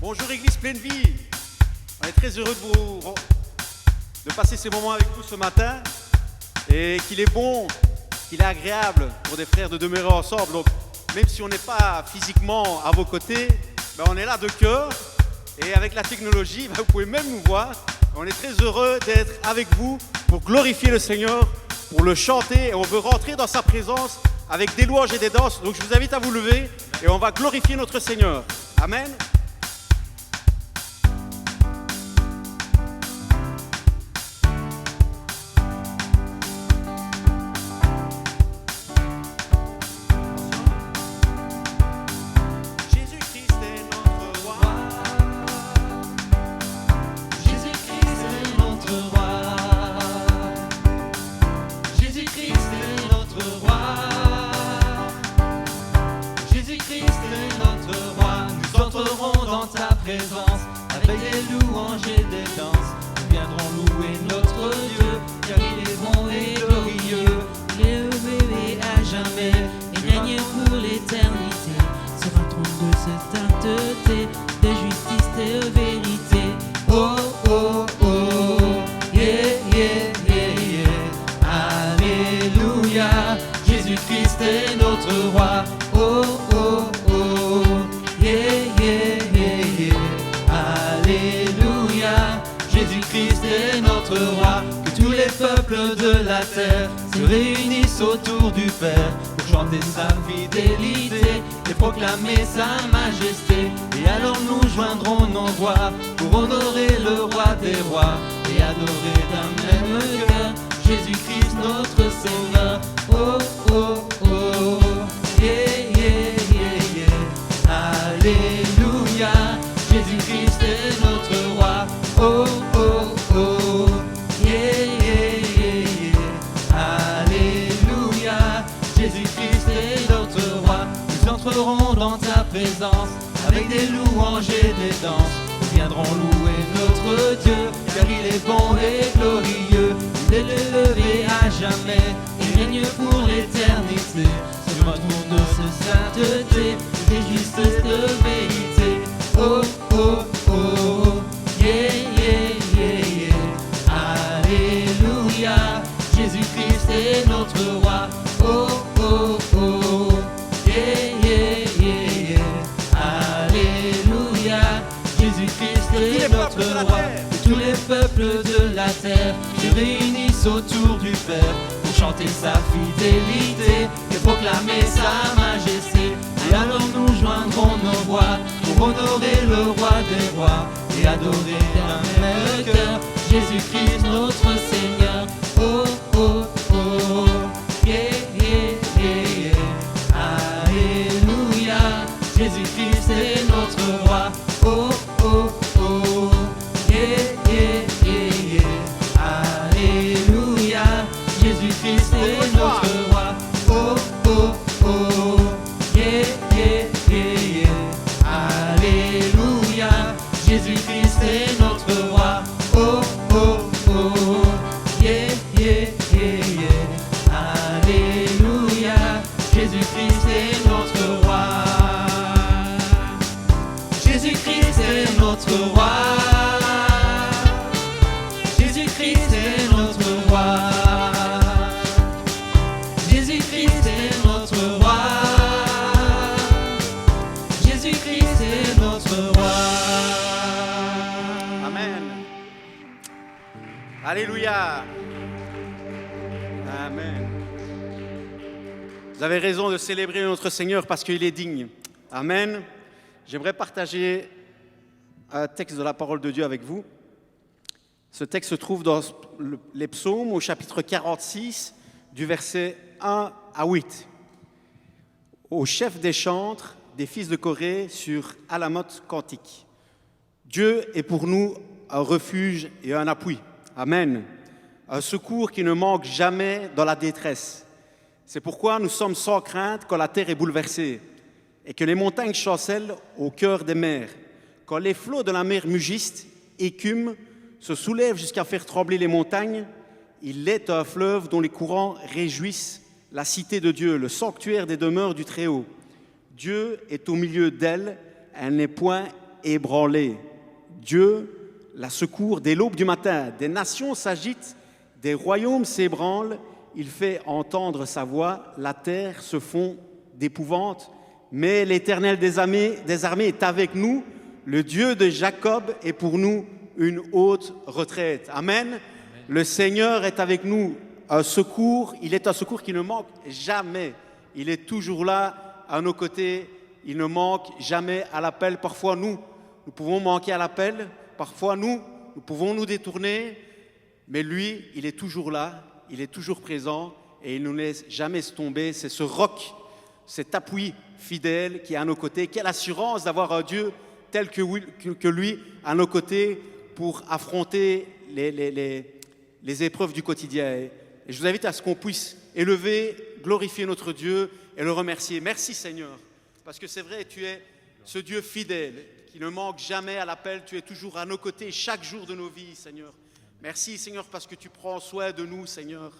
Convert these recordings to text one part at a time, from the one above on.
Bonjour Église Pleine Vie, on est très heureux de passer ces moments avec vous ce matin et qu'il est bon, qu'il est agréable pour des frères de demeurer ensemble. Donc même si on n'est pas physiquement à vos côtés, on est là de cœur et avec la technologie, vous pouvez même nous voir. On est très heureux d'être avec vous pour glorifier le Seigneur, pour le chanter et on veut rentrer dans sa présence avec des louanges et des danses. Donc je vous invite à vous lever et on va glorifier notre Seigneur. Amen. Avec des louanges et des danses, nous viendrons louer notre Dieu, car il est bon et glorieux. Il est élevé à jamais et règne pour l'éternité. Sur un trône de sainteté, de justice et de vérité. Oh, oh, oh, yeah, yeah, yeah, yeah. Alléluia, Jésus-Christ est notre roi. Oh, oh, oh, yeah, yeah, yeah, yeah. Alléluia, Jésus-Christ est notre roi. Que tous les peuples de la terre se réunissent autour du Père pour chanter sa fidélité et proclamer sa majesté. Et alors nous joindrons nos voix pour honorer le roi des rois et adorer d'un même cœur Jésus-Christ notre Seigneur. Oh, oh, oh, yeah, yeah, yeah, yeah. Alléluia, Jésus-Christ est notre roi. Oh, oh, oh, yeah, yeah, yeah, yeah. Alléluia, Jésus-Christ est notre roi. Nous entrerons dans ta présence avec des louanges et des danses. Nous viendrons louer notre Dieu, car il est bon et glorieux. Il est élevé à jamais et règne pour l'éternité. Sur un trône de sainteté, de justice, de vérité. Oh, oh, oh, yeah, yeah, yeah, yeah. Alléluia, Jésus-Christ est notre roi. Oh, oh, oh, yeah, yeah, yeah, yeah. Alléluia, Jésus-Christ est notre roi. Et tous les peuples de la terre se réunissent autour du Père pour chanter sa fidélité et proclamer sa majesté. Et alors nous joindrons nos voix pour honorer le roi des rois et adorer d'un même cœur Jésus-Christ notre Seigneur. Oh, oh, oh, yeah, yeah, yeah, yeah. Alléluia, Jésus-Christ est notre roi. Oh, oh, oh, yeah, yeah, yeah, yeah. Alléluia, Jésus-Christ est notre roi. Oh, oh, oh, yeah, yeah, yeah, yeah. Alléluia, Jésus-Christ est notre roi. Oh, oh, oh, yeah, yeah, yeah, yeah. Alléluia, Jésus-Christ est notre roi. Jésus-Christ est notre roi. Jésus-Christ est notre roi. Jésus-Christ est notre roi. Jésus-Christ est notre roi. Amen. Alléluia. Amen. Vous avez raison de célébrer notre Seigneur parce qu'il est digne. Amen. J'aimerais partager un texte de la parole de Dieu avec vous. Ce texte se trouve dans les psaumes au chapitre 46 du verset 1 à 8. Au chef des chantres des fils de Corée sur Alamoth Cantique. Dieu est pour nous un refuge et un appui. Amen. Un secours qui ne manque jamais dans la détresse. C'est pourquoi nous sommes sans crainte quand la terre est bouleversée et que les montagnes chancellent au cœur des mers. Quand les flots de la mer mugissent, écument, se soulèvent jusqu'à faire trembler les montagnes, il est un fleuve dont les courants réjouissent la cité de Dieu, le sanctuaire des demeures du Très-Haut. Dieu est au milieu d'elle, elle n'est point ébranlée. Dieu la secourt dès l'aube du matin. Des nations s'agitent, des royaumes s'ébranlent. Il fait entendre sa voix, la terre se fond d'épouvante. Mais l'Éternel des armées est avec nous. Le Dieu de Jacob est pour nous une haute retraite. Amen. Le Seigneur est avec nous, un secours. Il est un secours qui ne manque jamais. Il est toujours là à nos côtés. Il ne manque jamais à l'appel. Parfois, nous pouvons manquer à l'appel. Parfois, nous pouvons nous détourner. Mais lui, il est toujours là. Il est toujours présent et il ne nous laisse jamais tomber. C'est ce roc, cet appui fidèle qui est à nos côtés. Quelle assurance d'avoir un Dieu tel que lui à nos côtés pour affronter les épreuves du quotidien. Et je vous invite à ce qu'on puisse élever, glorifier notre Dieu et le remercier. Merci Seigneur, parce que c'est vrai, tu es ce Dieu fidèle qui ne manque jamais à l'appel. Tu es toujours à nos côtés chaque jour de nos vies, Seigneur. Merci Seigneur, parce que tu prends soin de nous, Seigneur.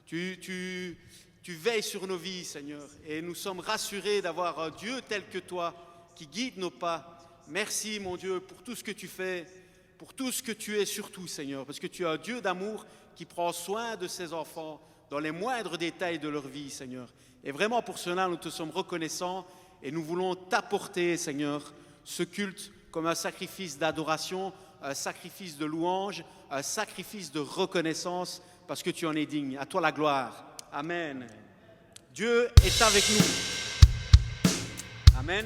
Tu veilles sur nos vies, Seigneur. Et nous sommes rassurés d'avoir un Dieu tel que toi qui guide nos pas. Merci, mon Dieu, pour tout ce que tu fais, pour tout ce que tu es surtout, Seigneur, parce que tu es un Dieu d'amour qui prend soin de ses enfants dans les moindres détails de leur vie, Seigneur. Et vraiment, pour cela, nous te sommes reconnaissants et nous voulons t'apporter, Seigneur, ce culte comme un sacrifice d'adoration, un sacrifice de louange, un sacrifice de reconnaissance, parce que tu en es digne. À toi la gloire. Amen. Dieu est avec nous. Amen.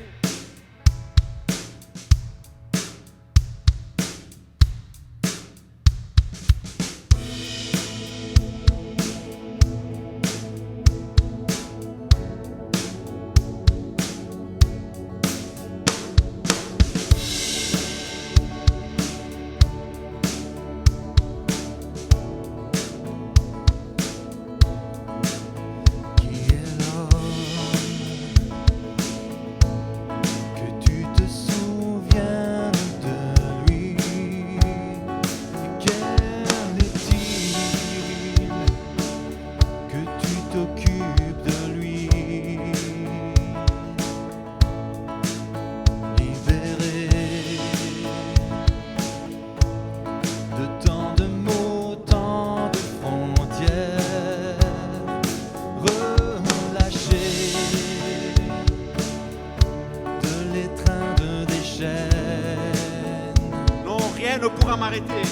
Ne pourra m'arrêter.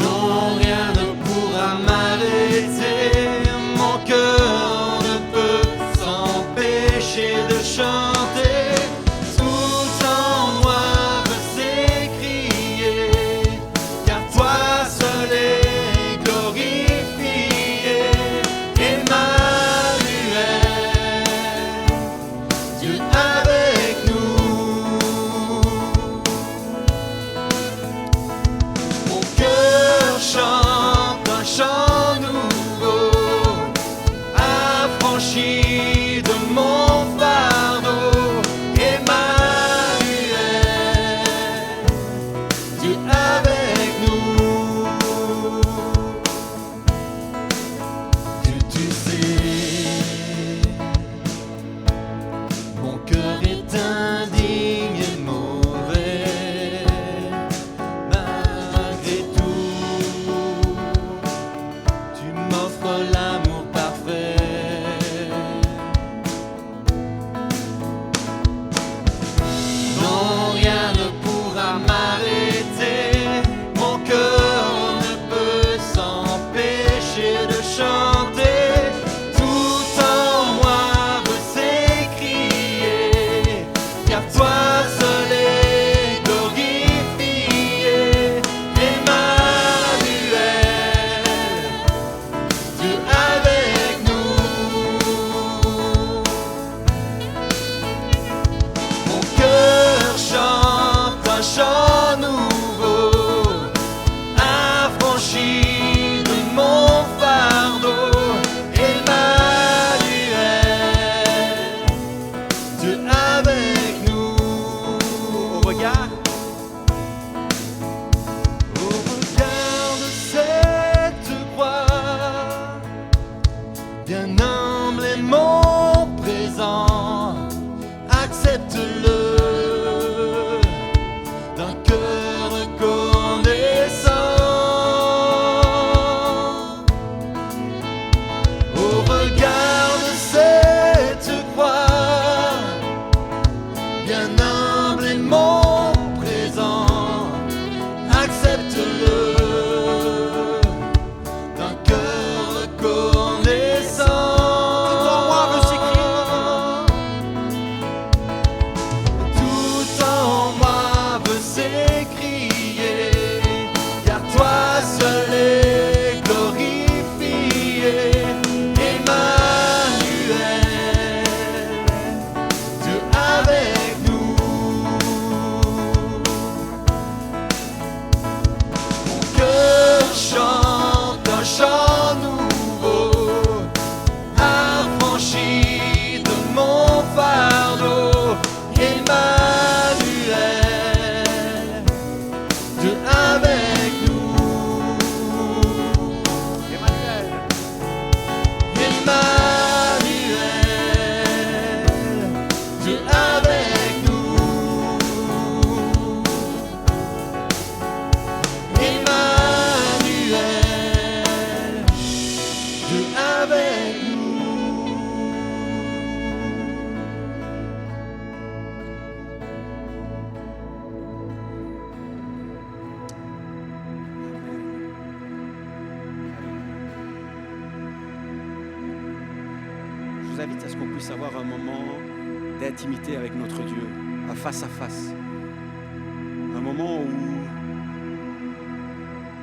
Non, rien ne pourra m'arrêter. Mon cœur ne peut s'empêcher de chanter. Tout en moi veut s'écrier, car toi seul est glorifié. Emmanuel, Dieu avec nous. Dieu avec nous. Emmanuel, Dieu avec nous. Je vous invite à ce qu'on puisse avoir un moment d'intimité avec notre Dieu, à face, un moment où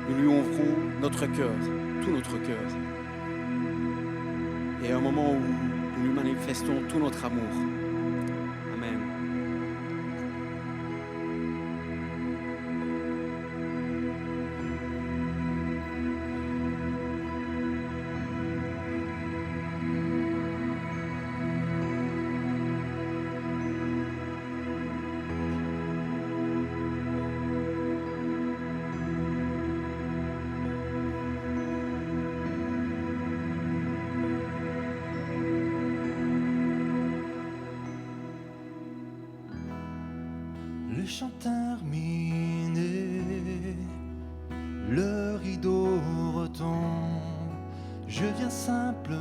nous lui ouvrons notre cœur, tout notre cœur, et un moment où nous lui manifestons tout notre amour. Amen. Le chant terminé, le rideau retombe, je viens simplement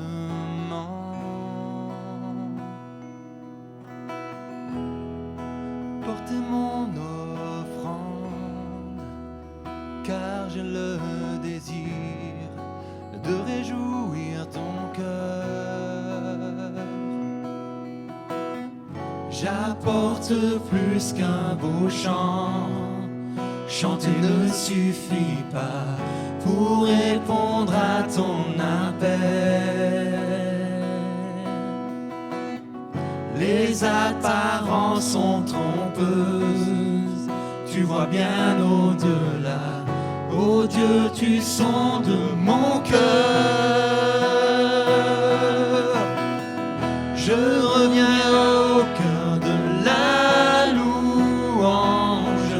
porter mon offrande, car j'ai le désir de réjouir ton cœur. J'apporte plus qu'un beau chant, chanter ne suffit pas pour répondre à ton appel. Les apparences sont trompeuses, tu vois bien au-delà. Oh Dieu, tu sondes mon cœur. Je reviens au cœur de la louange,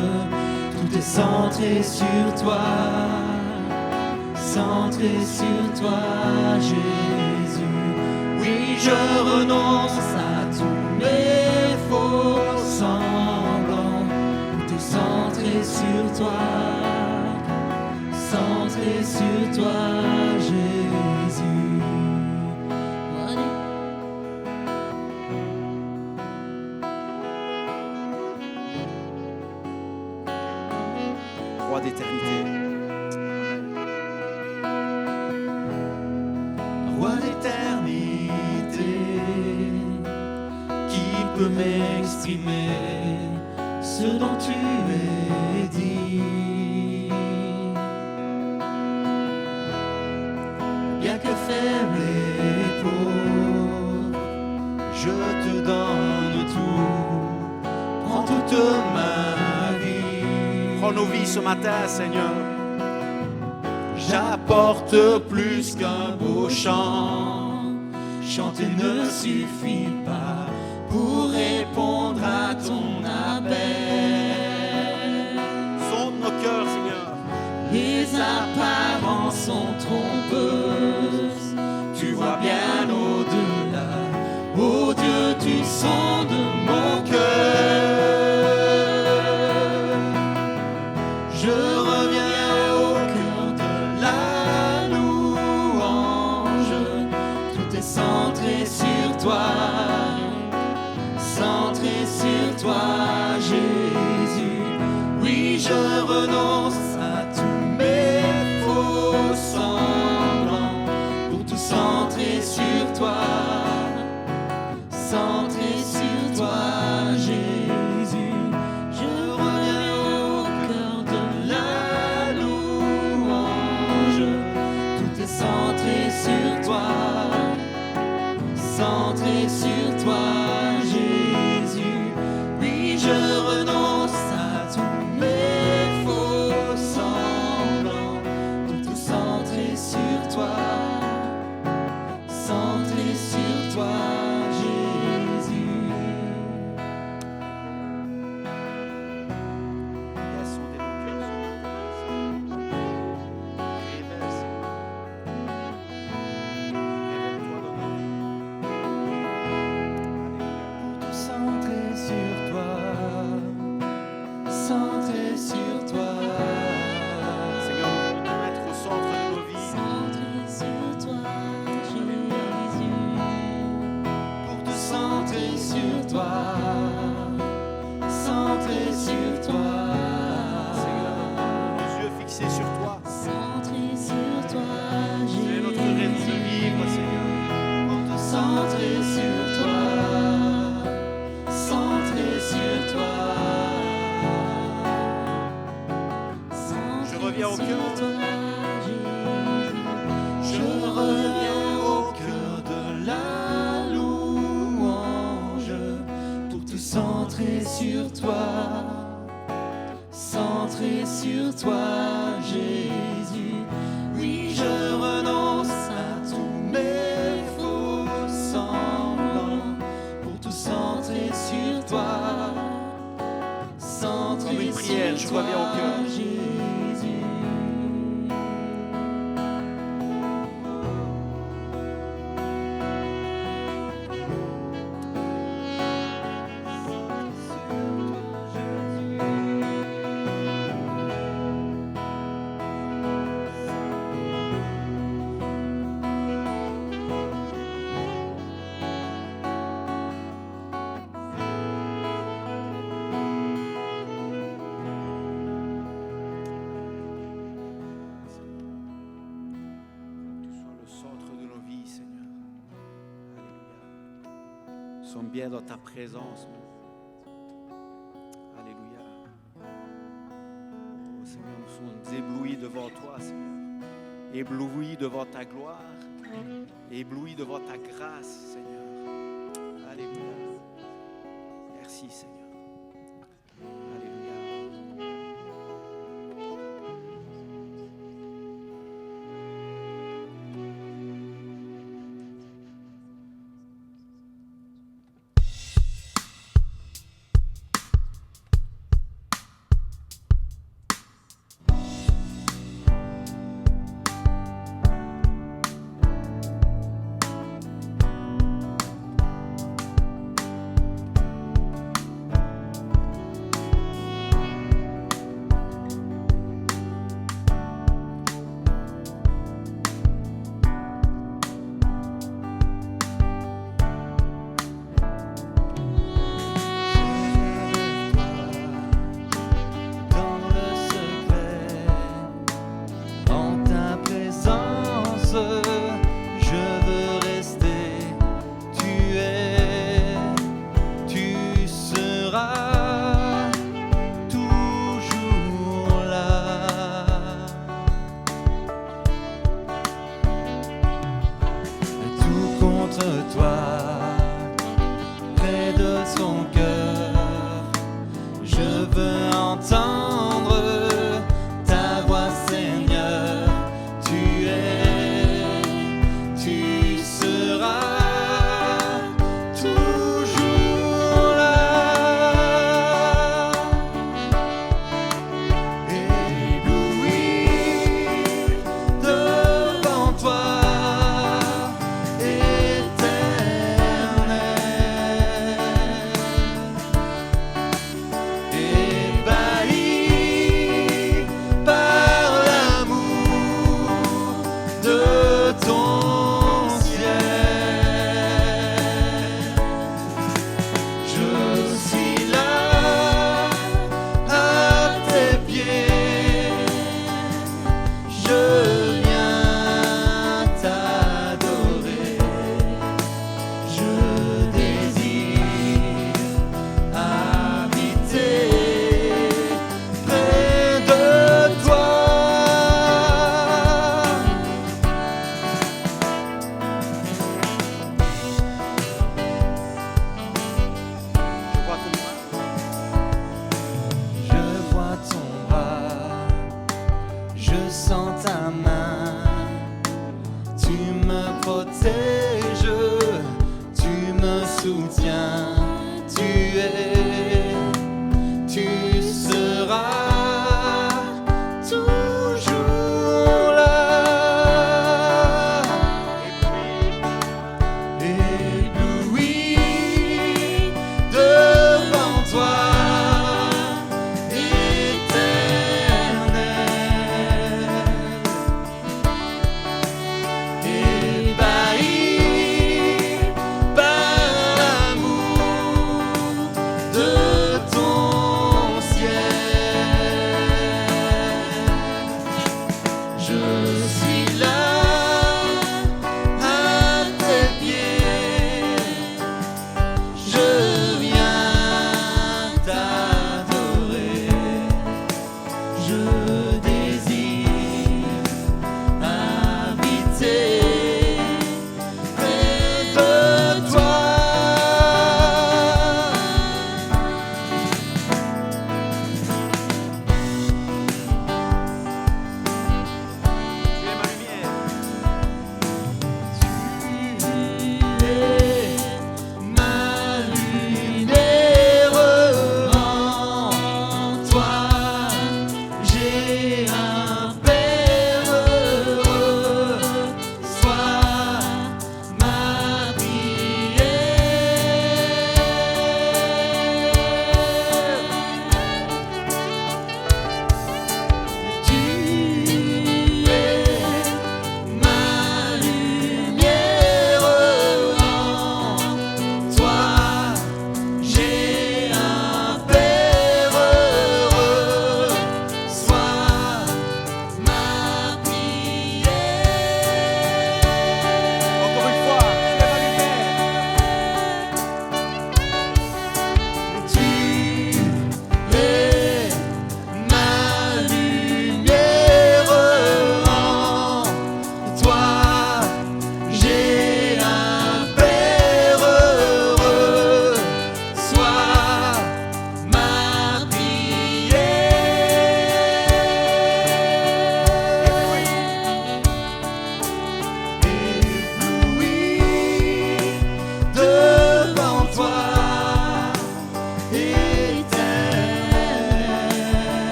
tout est centré sur toi, centré sur toi, Jésus. Oui, je renonce à tous mes faux semblants, tout est centré sur toi, centré sur toi, Jésus. Roi d'éternité. Roi d'éternité, qui peut m'exprimer ce dont tu es dit? Bien que faible et pauvre, je te donne tout, prends toute ma vie. Prends nos vies ce matin, Seigneur. J'apporte plus qu'un beau chant, chanter ne suffit pas pour répondre à ton appel. Sonde nos cœurs, Seigneur. Les apparences sont trompeuses, tu vois bien au-delà. Oh Dieu, tu sondes mon cœur. Je reviens au cœur de la louange, tout est centré sur toi, centré sur toi, Jésus. Oui, je renonce à tous mes faux semblants, pour tout centrer sur toi, centré sur toi, Jésus. Je reviens au cœur de la louange, tout est centré sur toi, centré sur toi, Jésus. Oui, je renonce à tous mes faux semblants, tout centré sur toi, centré sur toi, Jésus. Viens sonder nos cœurs ce matin, Seigneur. Révèle, Seigneur. Révèle-toi dans au cœur. Je reviens au cœur de la louange pour tout centrer sur toi, centrer sur toi, Jésus. Oui, je renonce à tous mes faux semblants pour tout centrer sur toi, centrer Comme une prière, je sur toi, reviens au cœur. Jésus. Tu sois le centre de nos vies, Seigneur. Alléluia. Nous sommes bien dans ta présence. Alléluia. Oh Seigneur, nous sommes éblouis devant toi, Seigneur. Éblouis devant ta gloire. Éblouis devant ta grâce, Seigneur. Alléluia. Merci, Seigneur. Alléluia. Dans le secret, en ta présence, je veux rester. Tu es, tu seras toujours là. Tout contre toi, près de son cœur, je veux entendre ta voix, Seigneur. Tu es, tu seras toujours là. Ébloui devant toi, éternel. Ébahi par l'amour de ton ciel, je suis là à tes pieds, je viens t'adorer, je désire habiter près de toi. Je vois ton bras. Je vois ton bras, je sens ta main, tu me protèges, tu me soutiens, tu es, tu seras toujours là. Ébloui devant toi, éternel. Ébahi par l'amour de ton ciel, je suis là à tes pieds, je viens t'adorer, je désire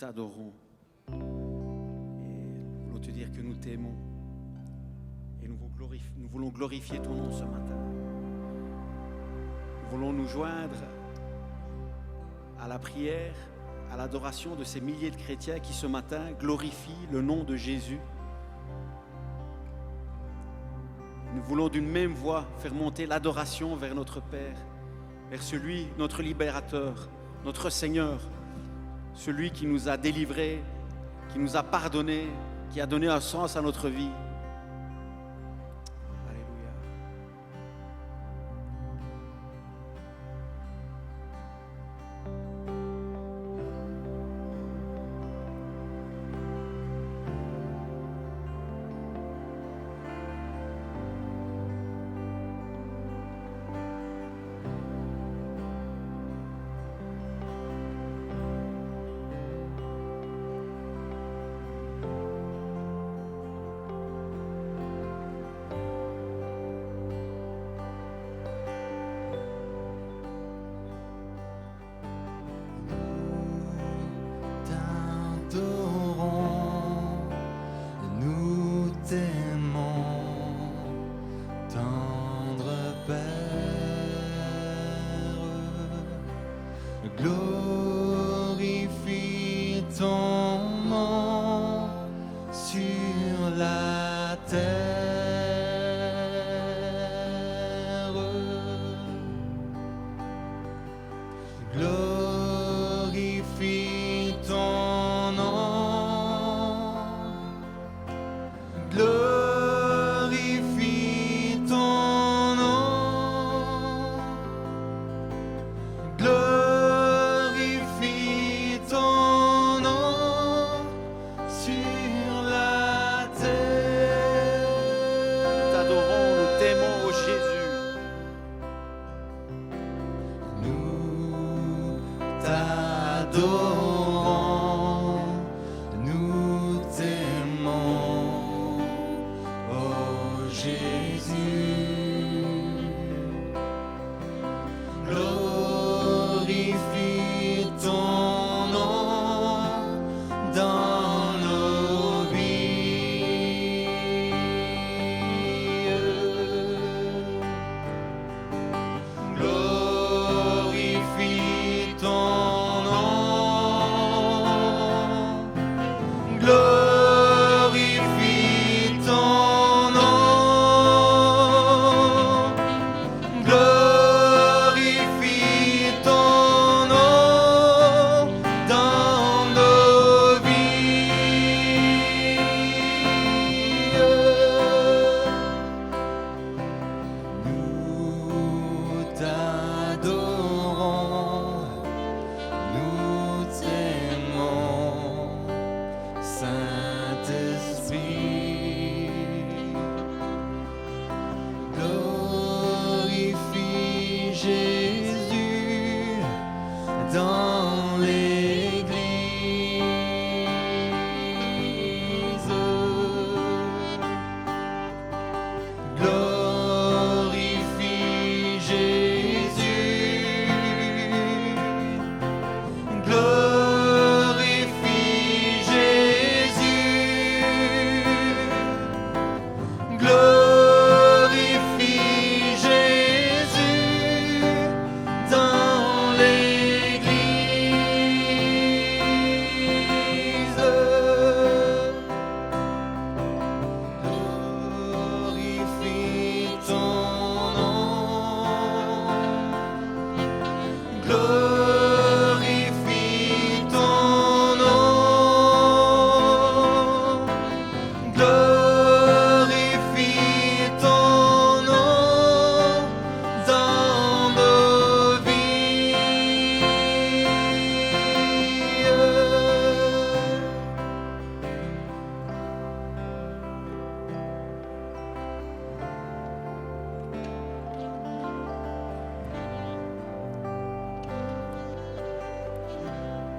t'adorons. Et nous voulons te dire que nous t'aimons. Et nous voulons glorifier ton nom ce matin. Nous voulons nous joindre à la prière, à l'adoration de ces milliers de chrétiens qui ce matin glorifient le nom de Jésus. Nous voulons d'une même voix faire monter l'adoration vers notre Père, vers celui, notre libérateur, notre Seigneur, celui qui nous a délivrés, qui nous a pardonnés, qui a donné un sens à notre vie. Alléluia. Nous t'aimons, tendre Père, glorifie ton nom sur la terre, glorifie ton nom. Glorifie ton nom, glorifie ton nom sur la terre. T'adorons, nous t'aimons, ô Jésus. Nous t'adorons, nous t'aimons, ô Jésus. Glorifie ton nom dans nos vies. Glorifie ton nom, glorifie ton nom, glorifie ton nom dans nos vies. Nous t'adorons, nous t'aimons, Saint-Esprit. Glorifie Jésus dans l'Église. Glorifie Jésus, glorifie Jésus, glorifie Jésus dans l'Église. Glorifie ton nom, glorifie ton nom, glorifie ton nom dans nos vies.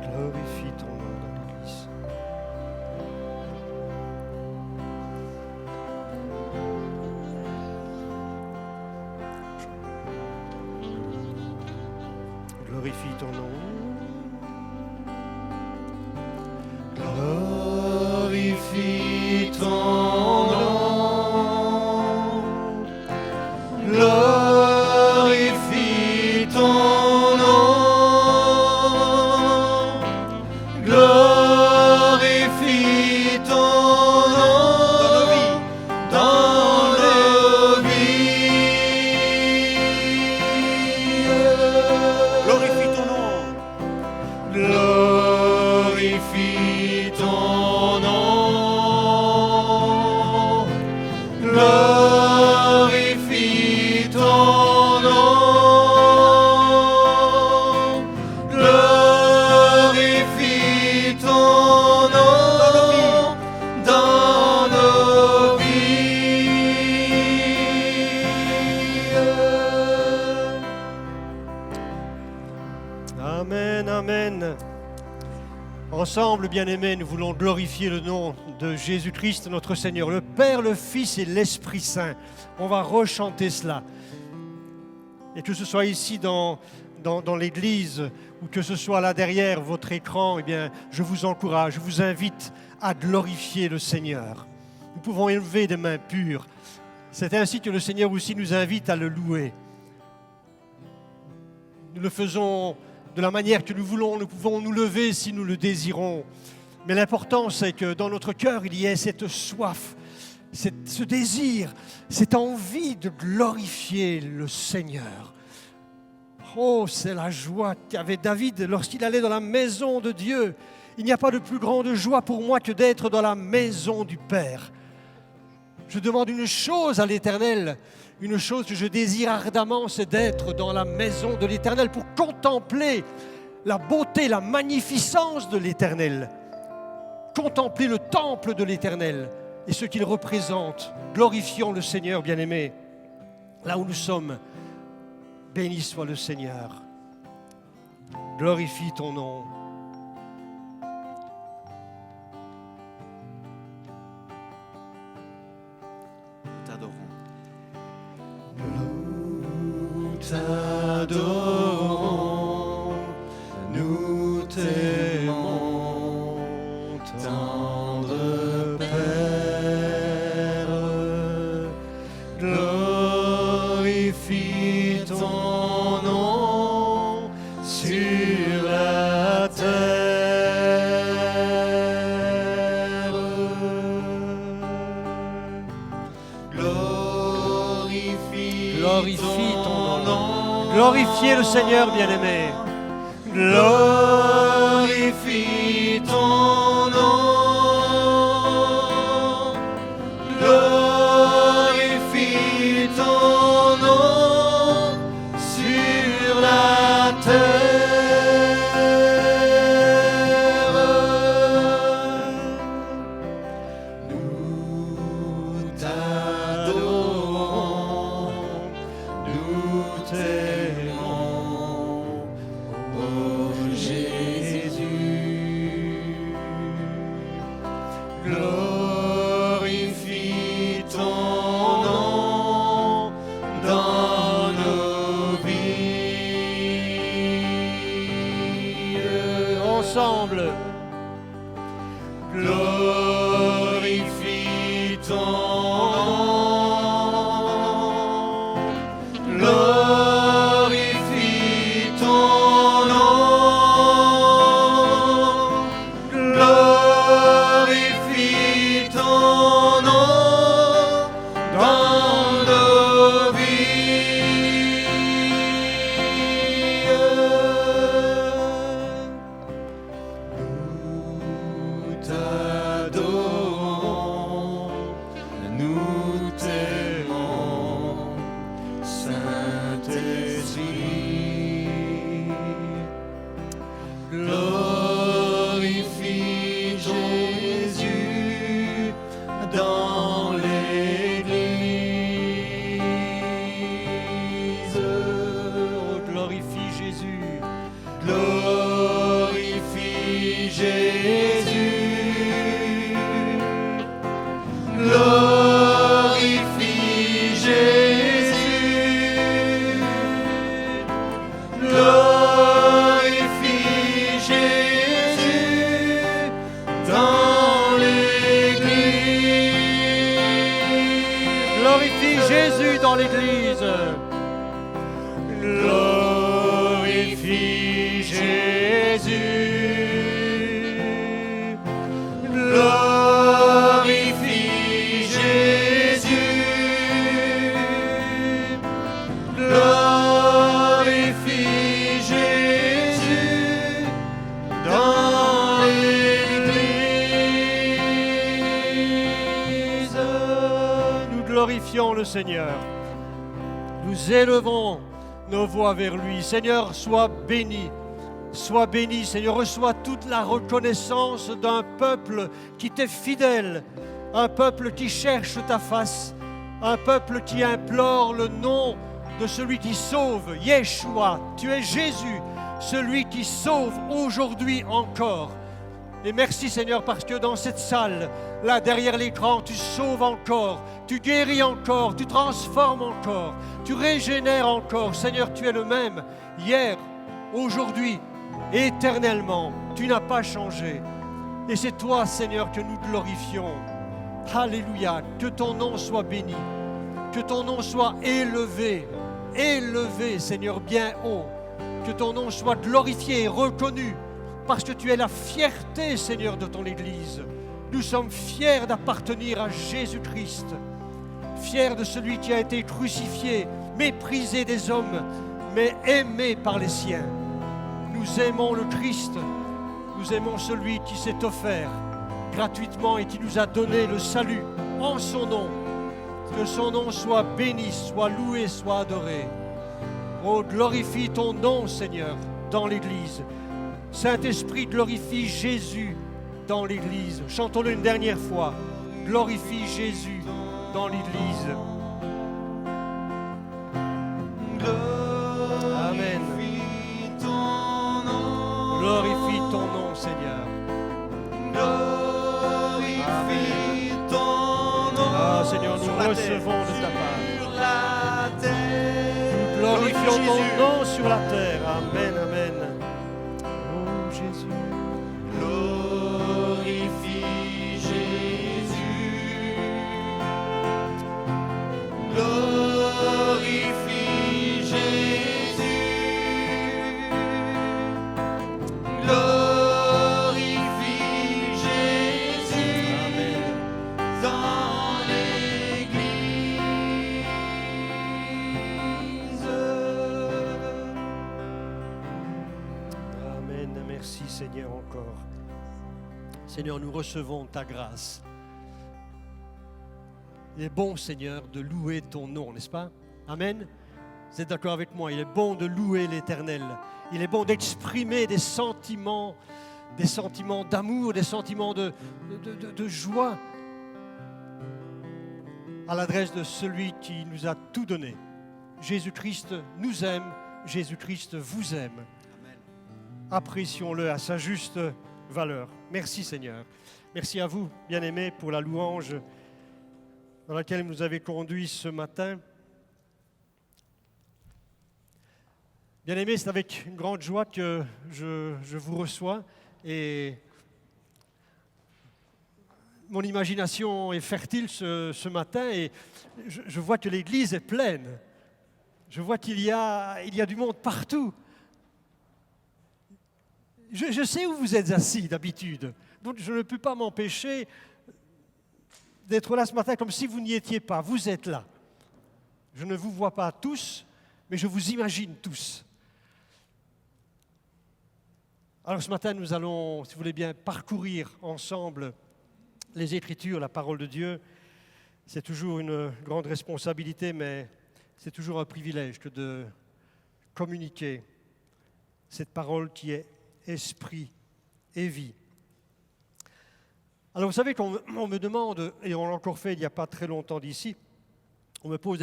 Glorifie ton nom dans l'Église. Glorifie ton nom. ton nom. Glorifie ton nom. Glorifie ton nom dans nos vies. Amen, amen. Ensemble, bien-aimés, nous voulons glorifier le nom de Jésus-Christ, notre Seigneur, le Père, le Fils et l'Esprit Saint. On va rechanter cela. Et que ce soit ici dans l'église ou que ce soit là derrière votre écran, eh bien, je vous encourage, je vous invite à glorifier le Seigneur. Nous pouvons élever des mains pures. C'est ainsi que le Seigneur aussi nous invite à le louer. Nous le faisons de la manière que nous voulons, nous pouvons nous lever si nous le désirons. Mais l'important, c'est que dans notre cœur, il y ait cette soif, ce désir, cette envie de glorifier le Seigneur. Oh, c'est la joie qu'avait David lorsqu'il allait dans la maison de Dieu. Il n'y a pas de plus grande joie pour moi que d'être dans la maison du Père. Je demande une chose à l'Éternel, une chose que je désire ardemment, c'est d'être dans la maison de l'Éternel pour contempler la beauté, la magnificence de l'Éternel. Contempler le temple de l'Éternel et ce qu'il représente. Glorifions le Seigneur, bien-aimés. Là où nous sommes, béni soit le Seigneur. Glorifie ton nom. Nous t'adorons, nous t'aimons, tendre Père. Glorifie ton nom sur la terre. Glorifie ton nom. Glorifiez le Seigneur, bien-aimé. Glorifie ton nom. Glorifie ton nom sur la terre. Nous t'adorons, nous t'aimons, ô Jésus. Glorifie ton nom dans nos vies. Ensemble. Glorifie ton nom. Glorifie ton nom. Glorifie ton nom dans nos vies. Nous t'adorons, nous t'aimons, Saint-Esprit. Glorifie Jésus dans l'Église. Oh, glorifie Jésus. Glorifie Jésus. Glorifie Jésus. Glorifie Jésus dans l'Église. Glorifie Jésus dans l'Église. Glorifie Jésus. Glorifie Jésus. Glorifie Jésus dans l'Église. glorifions le Seigneur. Nous élevons nos voix vers lui. Seigneur, sois béni. Sois béni, Seigneur. Reçois toute la reconnaissance d'un peuple qui t'est fidèle, un peuple qui cherche ta face, un peuple qui implore le nom de celui qui sauve, Yeshua. Tu es Jésus, celui qui sauve aujourd'hui encore. Et merci Seigneur parce que dans cette salle, là derrière l'écran, tu sauves encore, tu guéris encore, tu transformes encore, tu régénères encore. Seigneur, tu es le même hier, aujourd'hui, éternellement. Tu n'as pas changé. Et c'est toi Seigneur que nous glorifions. Alléluia, que ton nom soit béni, que ton nom soit élevé, élevé Seigneur bien haut, que ton nom soit glorifié et reconnu. Parce que tu es la fierté, Seigneur, de ton Église. Nous sommes fiers d'appartenir à Jésus-Christ, fiers de celui qui a été crucifié, méprisé des hommes, mais aimé par les siens. Nous aimons le Christ, nous aimons celui qui s'est offert gratuitement et qui nous a donné le salut en son nom. Que son nom soit béni, soit loué, soit adoré. Oh, glorifie ton nom, Seigneur, dans l'Église. Saint-Esprit, glorifie Jésus dans l'Église. Chantons-le une dernière fois. Glorifie Jésus dans l'Église. Amen. Glorifie ton nom, Seigneur. Glorifie ton nom. Ah, Seigneur, nous recevons de ta part. Sur la terre. Nous glorifions ton nom sur la terre. Amen, amen. Jésus. Glorifie Jésus. Glorifie Jésus. Glorifie Jésus. Amen. Dans l'Église. Amen. Merci Seigneur encore. Seigneur, nous recevons ta grâce. Il est bon, Seigneur, de louer ton nom, n'est-ce pas? Amen. Vous êtes d'accord avec moi? Il est bon de louer l'Éternel. Il est bon d'exprimer des sentiments d'amour, des sentiments de joie à l'adresse de celui qui nous a tout donné. Jésus-Christ nous aime, Jésus-Christ vous aime. Apprécions-le à sa juste valeur. Merci Seigneur. Merci à vous, bien-aimés, pour la louange dans laquelle vous nous avez conduits ce matin. Bien-aimés, c'est avec une grande joie que je vous reçois et mon imagination est fertile ce matin et je vois que l'église est pleine. Je vois qu'il y a du monde partout. Je sais où vous êtes assis d'habitude, donc je ne peux pas m'empêcher d'être là ce matin comme si vous n'y étiez pas. Vous êtes là. Je ne vous vois pas tous, mais je vous imagine tous. Alors ce matin, nous allons, si vous voulez bien, parcourir ensemble les Écritures, la parole de Dieu. C'est toujours une grande responsabilité, mais c'est toujours un privilège que de communiquer cette parole qui est esprit et vie. Alors vous savez qu'on me demande, et on l'a encore fait il n'y a pas très longtemps d'ici, on me pose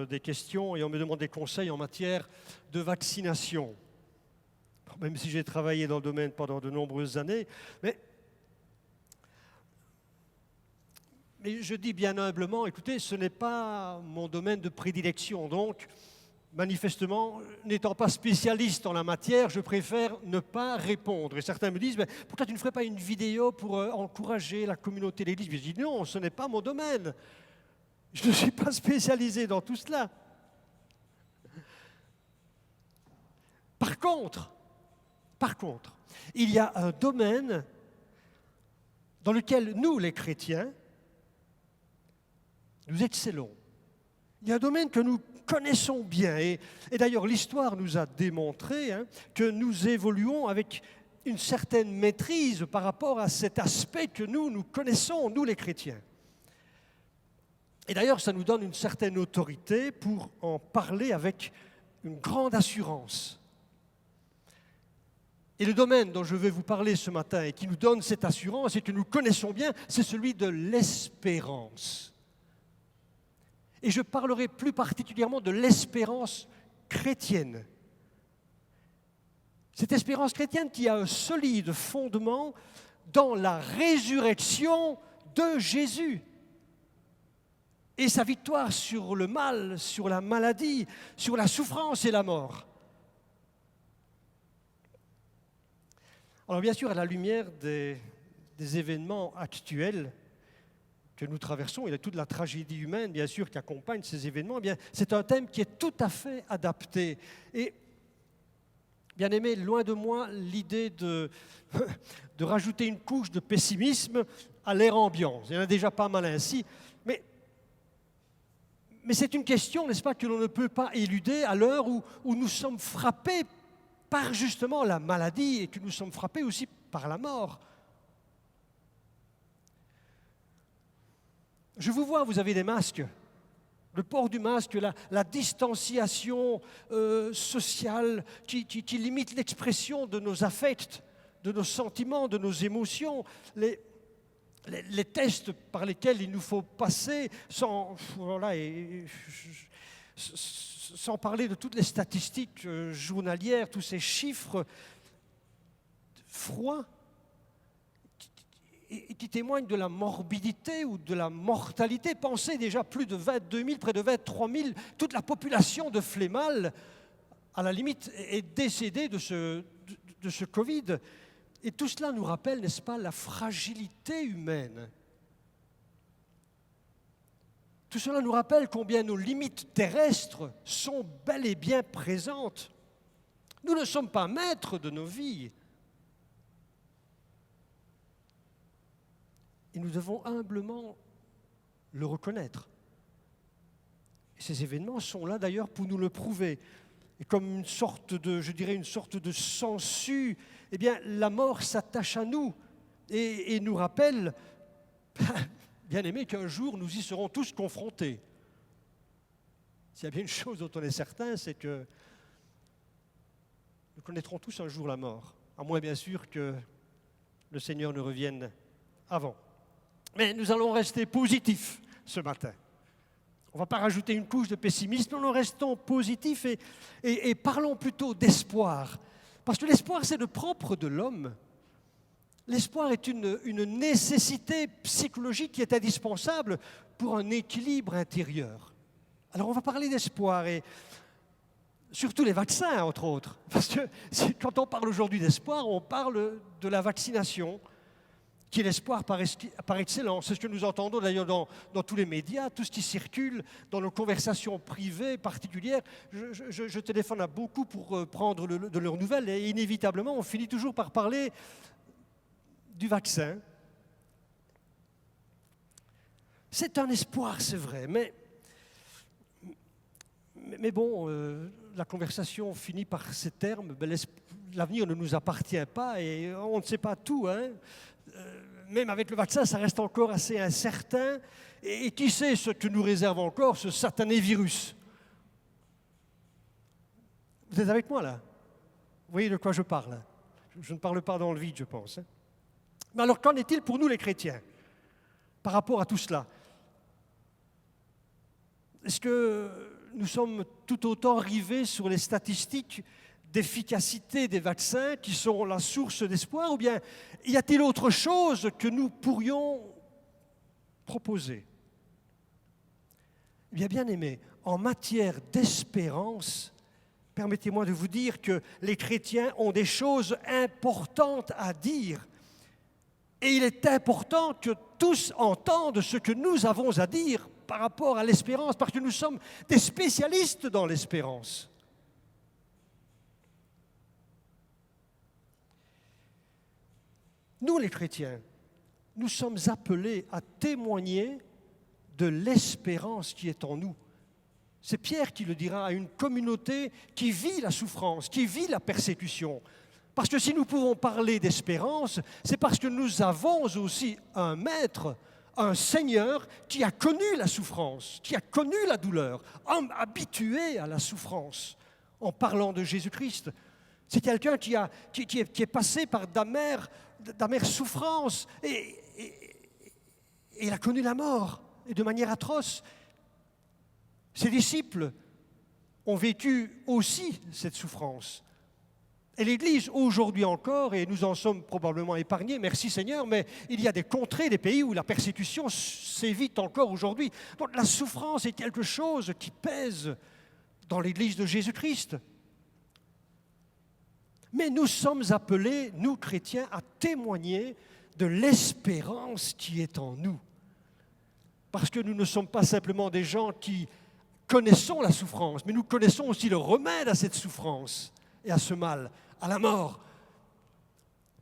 des questions et on me demande des conseils en matière de vaccination. Même si j'ai travaillé dans le domaine pendant de nombreuses années, mais je dis bien humblement, écoutez, ce n'est pas mon domaine de prédilection, donc manifestement, n'étant pas spécialiste en la matière, je préfère ne pas répondre. Et certains me disent, mais pourquoi tu ne ferais pas une vidéo pour encourager la communauté de l'Église? Je dis, non, ce n'est pas mon domaine. Je ne suis pas spécialisé dans tout cela. Par contre, il y a un domaine dans lequel nous, les chrétiens, nous excellons. Il y a un domaine que nous connaissons bien. Et d'ailleurs, l'histoire nous a démontré que nous évoluons avec une certaine maîtrise par rapport à cet aspect que nous connaissons, nous les chrétiens. Et d'ailleurs, ça nous donne une certaine autorité pour en parler avec une grande assurance. Et le domaine dont je vais vous parler ce matin et qui nous donne cette assurance et que nous connaissons bien, c'est celui de l'espérance. Et je parlerai plus particulièrement de l'espérance chrétienne. Cette espérance chrétienne qui a un solide fondement dans la résurrection de Jésus et sa victoire sur le mal, sur la maladie, sur la souffrance et la mort. Alors bien sûr, à la lumière des événements actuels que nous traversons et de toute la tragédie humaine, bien sûr, qui accompagne ces événements, eh bien, c'est un thème qui est tout à fait adapté. Et bien aimé, loin de moi l'idée de rajouter une couche de pessimisme à l'air ambiant. Il y en a déjà pas mal ainsi. Mais c'est une question, n'est-ce pas, que l'on ne peut pas éluder à l'heure où nous sommes frappés par justement la maladie et que nous sommes frappés aussi par la mort. Je vous vois, vous avez des masques. Le port du masque, la distanciation sociale qui limite l'expression de nos affects, de nos sentiments, de nos émotions, les tests par lesquels il nous faut passer sans parler de toutes les statistiques journalières, tous ces chiffres froids qui témoignent de la morbidité ou de la mortalité. Pensez déjà plus de 22 000, près de 23 000, toute la population de Flémal, à la limite, est décédée de ce Covid. Et tout cela nous rappelle, n'est-ce pas, la fragilité humaine. Tout cela nous rappelle combien nos limites terrestres sont bel et bien présentes. Nous ne sommes pas maîtres de nos vies. Et nous devons humblement le reconnaître. Et ces événements sont là d'ailleurs pour nous le prouver. Et comme une sorte de sangsue, eh bien la mort s'attache à nous et nous rappelle, bien aimé, qu'un jour nous y serons tous confrontés. S'il y a bien une chose dont on est certain, c'est que nous connaîtrons tous un jour la mort, à moins bien sûr que le Seigneur ne revienne avant. Mais nous allons rester positifs ce matin. On ne va pas rajouter une couche de pessimisme, nous restons positifs et parlons plutôt d'espoir. Parce que l'espoir, c'est le propre de l'homme. L'espoir est une nécessité psychologique qui est indispensable pour un équilibre intérieur. Alors on va parler d'espoir et surtout les vaccins, entre autres. Parce que quand on parle aujourd'hui d'espoir, on parle de la vaccination, qui est l'espoir par excellence. C'est ce que nous entendons d'ailleurs dans tous les médias, tout ce qui circule dans nos conversations privées particulières. Je téléphone à beaucoup pour prendre de leurs nouvelles et inévitablement, on finit toujours par parler du vaccin. C'est un espoir, c'est vrai, mais bon, la conversation finit par ces termes. L'avenir ne nous appartient pas et on ne sait pas tout, hein. Même avec le vaccin, ça reste encore assez incertain. Et qui sait ce que nous réserve encore ce satané virus? Vous êtes avec moi là? Vous voyez de quoi je parle? Je ne parle pas dans le vide, je pense. Mais alors, qu'en est-il pour nous les chrétiens par rapport à tout cela? Est-ce que nous sommes tout autant rivés sur les statistiques d'efficacité des vaccins qui sont la source d'espoir, ou bien y a-t-il autre chose que nous pourrions proposer? Eh bien aimé, en matière d'espérance, permettez-moi de vous dire que les chrétiens ont des choses importantes à dire. Et il est important que tous entendent ce que nous avons à dire par rapport à l'espérance, parce que nous sommes des spécialistes dans l'espérance. Nous, les chrétiens, nous sommes appelés à témoigner de l'espérance qui est en nous. C'est Pierre qui le dira à une communauté qui vit la souffrance, qui vit la persécution. Parce que si nous pouvons parler d'espérance, c'est parce que nous avons aussi un maître, un Seigneur qui a connu la souffrance, qui a connu la douleur, homme habitué à la souffrance, en parlant de Jésus-Christ. C'est quelqu'un qui est passé par d'amères souffrances et il a connu la mort, et de manière atroce. Ses disciples ont vécu aussi cette souffrance. Et l'Église, aujourd'hui encore, et nous en sommes probablement épargnés, merci Seigneur, mais il y a des contrées, des pays où la persécution sévit encore aujourd'hui. Donc la souffrance est quelque chose qui pèse dans l'Église de Jésus-Christ. Mais nous sommes appelés, nous chrétiens, à témoigner de l'espérance qui est en nous. Parce que nous ne sommes pas simplement des gens qui connaissons la souffrance, mais nous connaissons aussi le remède à cette souffrance et à ce mal, à la mort.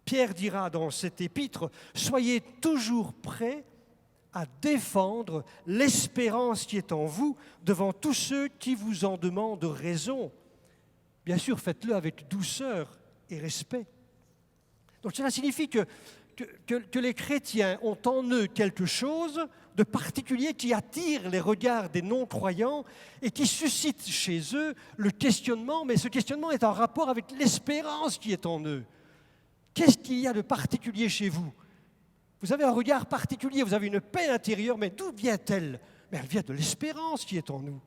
Pierre dira dans cet épître, « Soyez toujours prêts à défendre l'espérance qui est en vous devant tous ceux qui vous en demandent raison. » Bien sûr, faites-le avec douceur et respect. Donc cela signifie que les chrétiens ont en eux quelque chose de particulier qui attire les regards des non-croyants et qui suscite chez eux le questionnement, mais ce questionnement est en rapport avec l'espérance qui est en eux. Qu'est-ce qu'il y a de particulier chez vous? Vous avez un regard particulier, vous avez une paix intérieure, mais d'où vient-elle? Mais elle vient de l'espérance qui est en nous.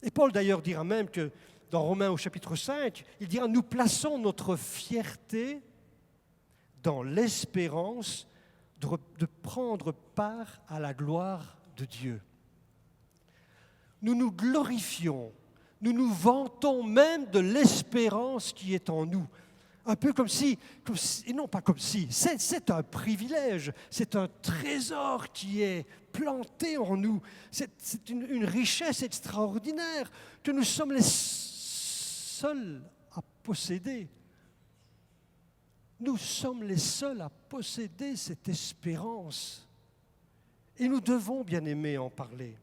Et Paul d'ailleurs dira même que dans Romains au chapitre 5, il dira « Nous plaçons notre fierté dans l'espérance de prendre part à la gloire de Dieu. » Nous nous glorifions, nous nous vantons même de l'espérance qui est en nous. Un peu comme si non pas comme si, c'est un privilège, c'est un trésor qui est planté en nous. C'est une richesse extraordinaire que nous sommes les seuls à posséder. Nous sommes les seuls à posséder cette espérance. Et nous devons, bien aimés, en parler.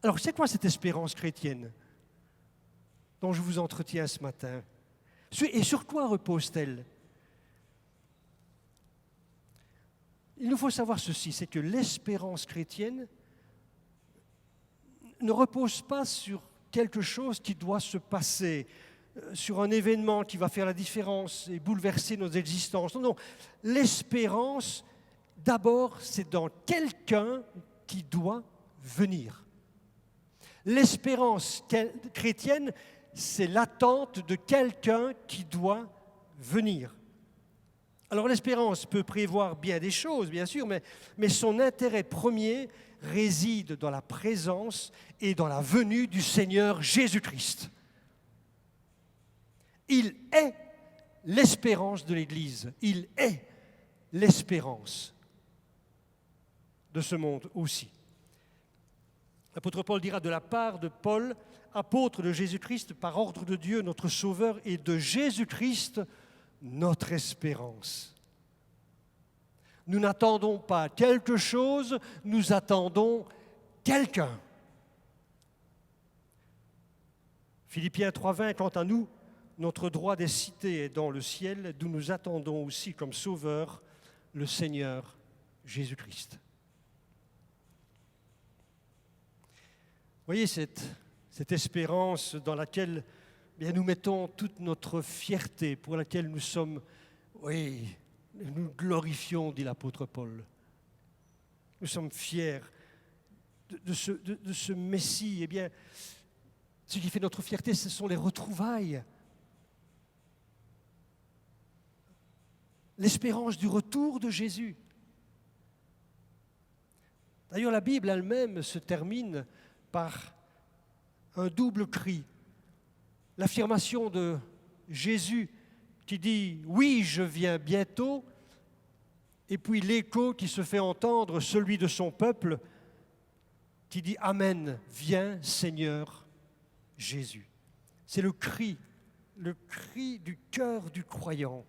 Alors, c'est quoi cette espérance chrétienne dont je vous entretiens ce matin? Et sur quoi repose-t-elle? Il nous faut savoir ceci, c'est que l'espérance chrétienne ne repose pas sur quelque chose qui doit se passer, sur un événement qui va faire la différence et bouleverser nos existences. Non, non. L'espérance, d'abord, c'est dans quelqu'un qui doit venir. L'espérance chrétienne, c'est l'attente de quelqu'un qui doit venir. Alors l'espérance peut prévoir bien des choses, bien sûr, mais son intérêt premier réside dans la présence et dans la venue du Seigneur Jésus-Christ. Il est l'espérance de l'Église. Il est l'espérance de ce monde aussi. L'apôtre Paul dira de la part de Paul, apôtre de Jésus-Christ, par ordre de Dieu, notre Sauveur, et de Jésus-Christ, notre espérance. Nous n'attendons pas quelque chose, nous attendons quelqu'un. Philippiens 3,20, quant à nous, notre droit des cités est dans le ciel, d'où nous attendons aussi comme Sauveur le Seigneur Jésus-Christ. Voyez cette espérance dans laquelle bien, nous mettons toute notre fierté, pour laquelle nous sommes, oui, nous glorifions, dit l'apôtre Paul. Nous sommes fiers de ce Messie. Eh bien, ce qui fait notre fierté, ce sont les retrouvailles. L'espérance du retour de Jésus. D'ailleurs, la Bible elle-même se termine par un double cri. L'affirmation de Jésus qui dit « Oui, je viens bientôt », et puis l'écho qui se fait entendre, celui de son peuple, qui dit « Amen, viens Seigneur Jésus ». C'est le cri du cœur du croyant.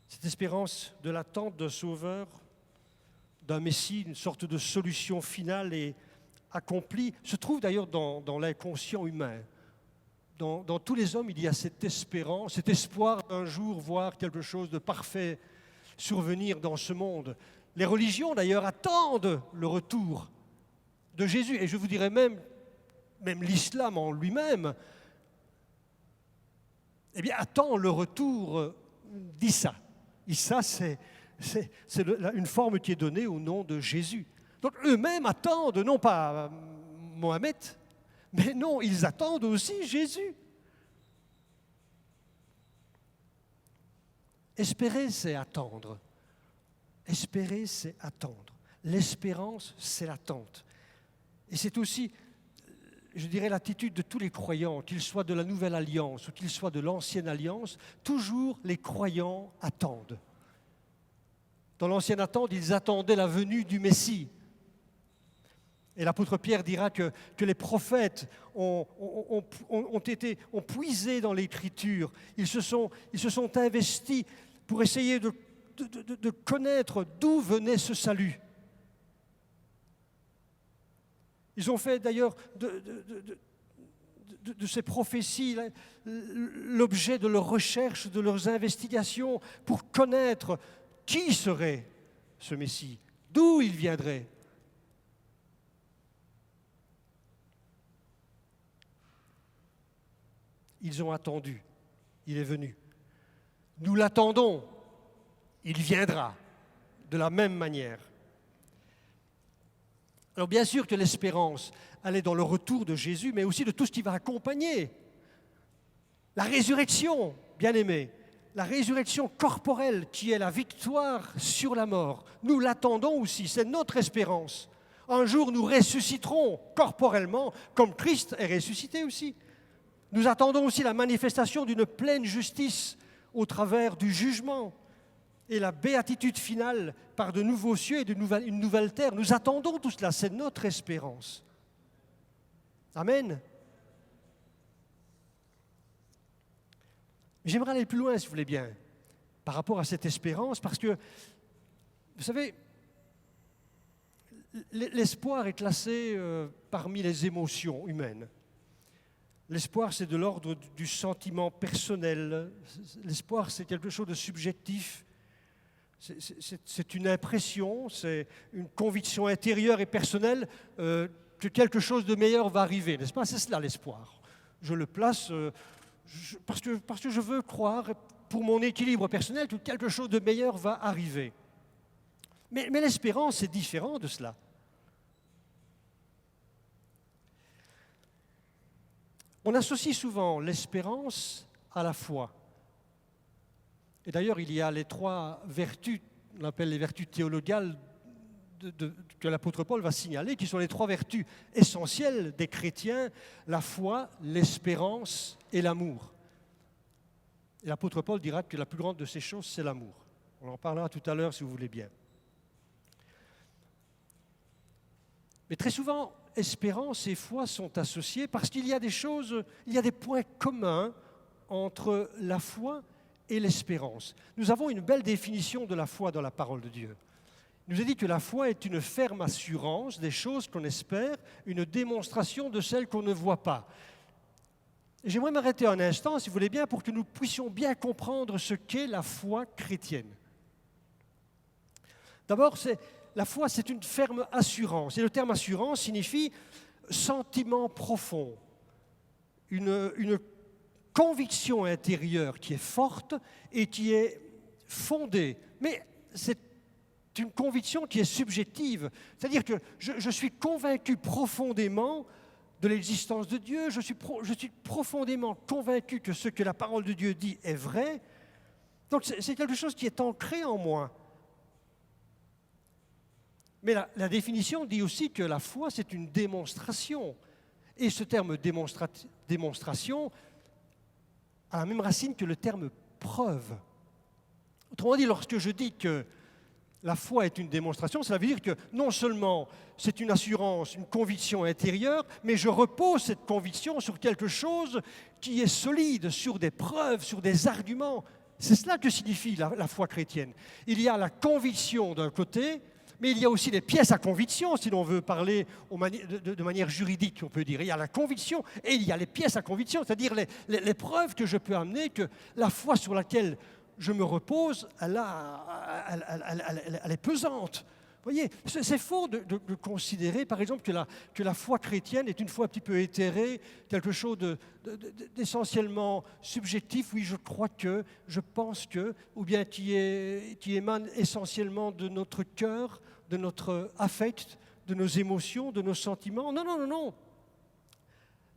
Cette espérance de l'attente d'un sauveur, d'un Messie, une sorte de solution finale et accomplie, se trouve d'ailleurs dans l'inconscient humain. Dans tous les hommes, il y a cette espérance, cet espoir d'un jour voir quelque chose de parfait survenir dans ce monde. Les religions, d'ailleurs, attendent le retour de Jésus. Et je vous dirais même l'islam en lui-même, eh bien, attend le retour d'Issa. Issa, c'est une forme qui est donnée au nom de Jésus. Donc eux-mêmes attendent, non pas Mohamed, mais non, ils attendent aussi Jésus. Espérer, c'est attendre. Espérer, c'est attendre. L'espérance, c'est l'attente. Et c'est aussi, je dirais, l'attitude de tous les croyants, qu'ils soient de la Nouvelle Alliance ou qu'ils soient de l'Ancienne Alliance, toujours les croyants attendent. Dans l'Ancienne Attente, ils attendaient la venue du Messie. Et l'apôtre Pierre dira que les prophètes ont puisé dans l'Écriture. Ils se sont investis pour essayer de connaître d'où venait ce salut. Ils ont fait d'ailleurs de ces prophéties l'objet de leurs recherches, de leurs investigations pour connaître qui serait ce Messie, d'où il viendrait. Ils ont attendu, il est venu. Nous l'attendons, il viendra de la même manière. Alors bien sûr que l'espérance, elle est dans le retour de Jésus, mais aussi de tout ce qui va accompagner. La résurrection, bien-aimés, la résurrection corporelle qui est la victoire sur la mort. Nous l'attendons aussi, c'est notre espérance. Un jour, nous ressusciterons corporellement, comme Christ est ressuscité aussi. Nous attendons aussi la manifestation d'une pleine justice au travers du jugement et la béatitude finale par de nouveaux cieux et une nouvelle terre. Nous attendons tout cela, c'est notre espérance. Amen. J'aimerais aller plus loin, si vous voulez bien, par rapport à cette espérance, parce que, vous savez, l'espoir est classé parmi les émotions humaines. L'espoir, c'est de l'ordre du sentiment personnel. L'espoir, c'est quelque chose de subjectif. C'est une impression, c'est une conviction intérieure et personnelle que quelque chose de meilleur va arriver, n'est-ce pas? C'est cela l'espoir. Je le place parce que je veux croire, pour mon équilibre personnel, que quelque chose de meilleur va arriver. Mais l'espérance, c'est différent de cela. On associe souvent l'espérance à la foi. Et d'ailleurs, il y a les trois vertus, on appelle les vertus théologales, que l'apôtre Paul va signaler, qui sont les trois vertus essentielles des chrétiens, la foi, l'espérance et l'amour. Et l'apôtre Paul dira que la plus grande de ces choses, c'est l'amour. On en parlera tout à l'heure, si vous voulez bien. Mais très souvent, espérance et foi sont associées parce qu'il y a des points communs entre la foi et l'espérance. Nous avons une belle définition de la foi dans la parole de Dieu. Il nous est dit que la foi est une ferme assurance des choses qu'on espère, une démonstration de celles qu'on ne voit pas. Et j'aimerais m'arrêter un instant, si vous voulez bien, pour que nous puissions bien comprendre ce qu'est la foi chrétienne. D'abord, la foi, c'est une ferme assurance. Et le terme assurance signifie sentiment profond, une conviction intérieure qui est forte et qui est fondée. Mais c'est une conviction qui est subjective. C'est-à-dire que je suis convaincu profondément de l'existence de Dieu, je suis profondément convaincu que ce que la parole de Dieu dit est vrai. Donc c'est quelque chose qui est ancré en moi. Mais la définition dit aussi que la foi, c'est une démonstration. Et ce terme démonstration a la même racine que le terme preuve. Autrement dit, lorsque je dis que la foi est une démonstration, cela veut dire que non seulement c'est une assurance, une conviction intérieure, mais je repose cette conviction sur quelque chose qui est solide, sur des preuves, sur des arguments. C'est cela que signifie la foi chrétienne. Il y a la conviction d'un côté, mais il y a aussi des pièces à conviction, si l'on veut parler de manière juridique, on peut dire. Il y a la conviction et il y a les pièces à conviction, c'est-à-dire les preuves que je peux amener que la foi sur laquelle je me repose, elle est pesante. Vous voyez, c'est faux de considérer, par exemple, que la foi chrétienne est une foi un petit peu éthérée, quelque chose d'essentiellement subjectif. Oui, je crois que, je pense que, ou bien qui émane essentiellement de notre cœur, de notre affect, de nos émotions, de nos sentiments. Non, non, non, non.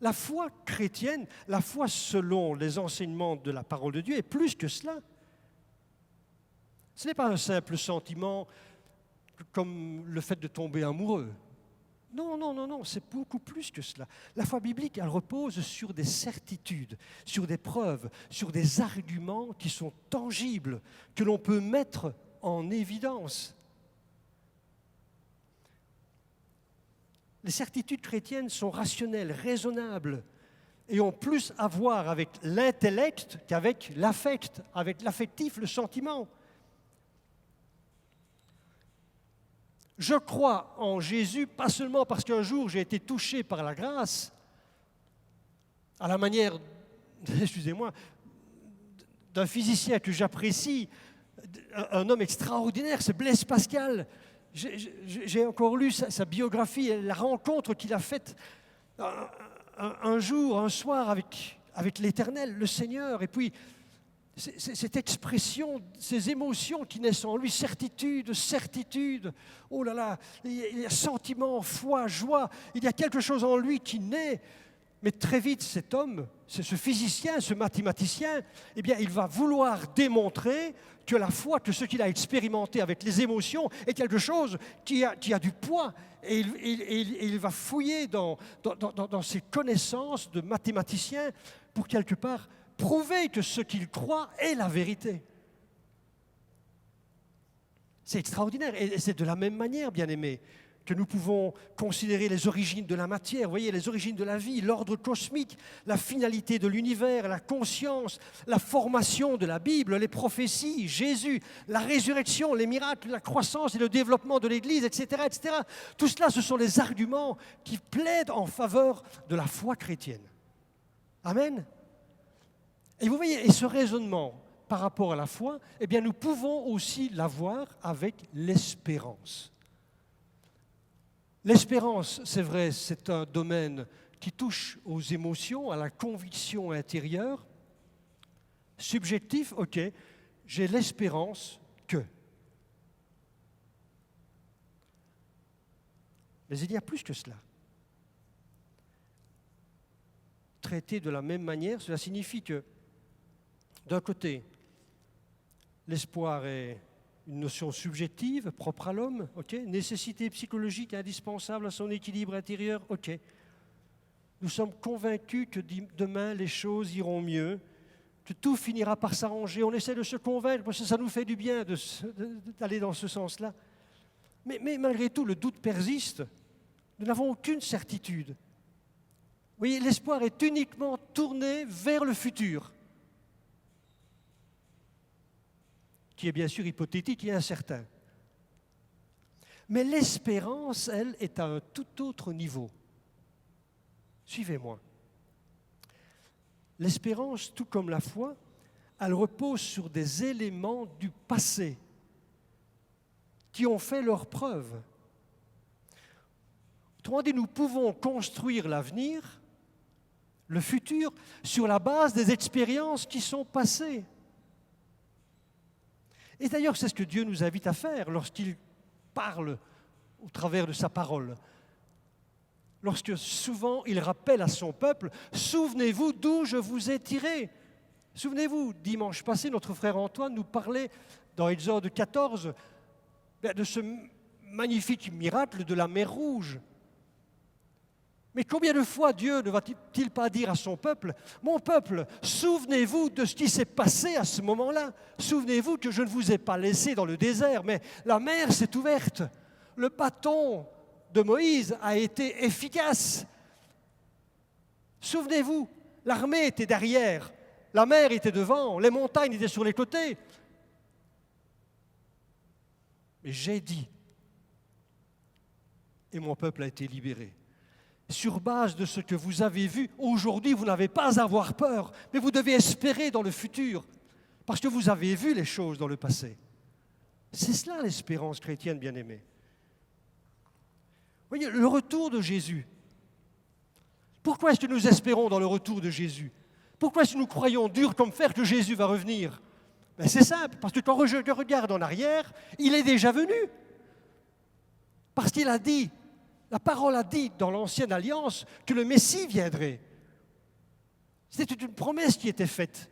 La foi chrétienne, la foi selon les enseignements de la parole de Dieu est plus que cela. Ce n'est pas un simple sentiment comme le fait de tomber amoureux. Non, non, non, non, c'est beaucoup plus que cela. La foi biblique, elle repose sur des certitudes, sur des preuves, sur des arguments qui sont tangibles, que l'on peut mettre en évidence. Les certitudes chrétiennes sont rationnelles, raisonnables, et ont plus à voir avec l'intellect qu'avec l'affect, avec l'affectif, le sentiment. Je crois en Jésus, pas seulement parce qu'un jour j'ai été touché par la grâce, à la manière, excusez-moi, d'un physicien que j'apprécie, un homme extraordinaire, c'est Blaise Pascal. J'ai encore lu sa biographie, la rencontre qu'il a faite un jour, un soir avec l'Éternel, le Seigneur, et puis cette expression, ces émotions qui naissent en lui, certitude, oh là là, il y a sentiment, foi, joie, il y a quelque chose en lui qui naît. Mais très vite, cet homme, ce physicien, ce mathématicien, eh bien, il va vouloir démontrer que la foi, que ce qu'il a expérimenté avec les émotions, est quelque chose qui a du poids. Et il va fouiller dans ses connaissances de mathématicien pour quelque part prouver que ce qu'il croit est la vérité. C'est extraordinaire. Et c'est de la même manière, bien-aimés, que nous pouvons considérer les origines de la matière, vous voyez, les origines de la vie, l'ordre cosmique, la finalité de l'univers, la conscience, la formation de la Bible, les prophéties, Jésus, la résurrection, les miracles, la croissance et le développement de l'Église, etc., etc. Tout cela, ce sont les arguments qui plaident en faveur de la foi chrétienne. Amen. Et vous voyez, et ce raisonnement par rapport à la foi, eh bien, nous pouvons aussi l'avoir avec l'espérance. L'espérance, c'est vrai, c'est un domaine qui touche aux émotions, à la conviction intérieure. Subjectif, ok, j'ai l'espérance que. Mais il y a plus que cela. Traité de la même manière, cela signifie que, d'un côté, l'espoir est une notion subjective, propre à l'homme, ok. Nécessité psychologique indispensable à son équilibre intérieur, ok. Nous sommes convaincus que demain les choses iront mieux, que tout finira par s'arranger. On essaie de se convaincre parce que ça nous fait du bien d'aller dans ce sens-là. Mais malgré tout, le doute persiste. Nous n'avons aucune certitude. Vous voyez, l'espoir est uniquement tourné vers le futur, qui est bien sûr hypothétique et incertain. Mais l'espérance, elle, est à un tout autre niveau. Suivez-moi. L'espérance, tout comme la foi, elle repose sur des éléments du passé qui ont fait leur preuve. Autrement dit, nous pouvons construire l'avenir, le futur, sur la base des expériences qui sont passées. Et d'ailleurs, c'est ce que Dieu nous invite à faire lorsqu'il parle au travers de sa parole. Lorsque souvent il rappelle à son peuple, « Souvenez-vous d'où je vous ai tiré ». Souvenez-vous, dimanche passé, notre frère Antoine nous parlait dans Exode 14 de ce magnifique miracle de la mer Rouge. Mais combien de fois Dieu ne va-t-il pas dire à son peuple, « Mon peuple, souvenez-vous de ce qui s'est passé à ce moment-là. Souvenez-vous que je ne vous ai pas laissé dans le désert, mais la mer s'est ouverte. Le bâton de Moïse a été efficace. Souvenez-vous, l'armée était derrière, la mer était devant, les montagnes étaient sur les côtés. Mais j'ai dit, et mon peuple a été libéré. Sur base de ce que vous avez vu, aujourd'hui, vous n'avez pas à avoir peur, mais vous devez espérer dans le futur. parce que vous avez vu les choses dans le passé. C'est cela l'espérance chrétienne, bien-aimés. Vous voyez, le retour de Jésus. Pourquoi est-ce que nous espérons dans le retour de Jésus? Pourquoi est-ce que nous croyons dur comme fer que Jésus va revenir? Ben c'est simple, parce que quand je regarde en arrière, il est déjà venu. Parce qu'il a dit, la parole a dit dans l'Ancienne Alliance que le Messie viendrait. C'était une promesse qui était faite.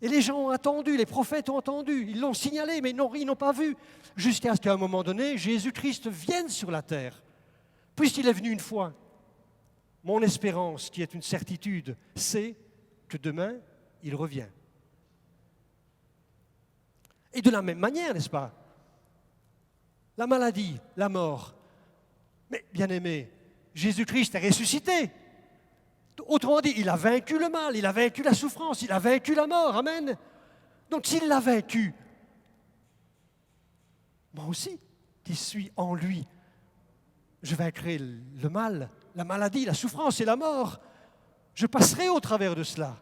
Et les gens ont attendu, les prophètes ont entendu, ils l'ont signalé, mais ils n'ont pas vu. Jusqu'à ce qu'à un moment donné, Jésus-Christ vienne sur la terre. Puisqu'il est venu une fois, mon espérance, qui est une certitude, c'est que demain, il revient. Et de la même manière, n'est-ce pas? La maladie, la mort. Mais bien aimé, Jésus-Christ est ressuscité. Autrement dit, il a vaincu le mal, il a vaincu la souffrance, il a vaincu la mort. Amen. Donc s'il l'a vaincu, moi aussi, qui suis en lui, je vaincrai le mal, la maladie, la souffrance et la mort. Je passerai au travers de cela.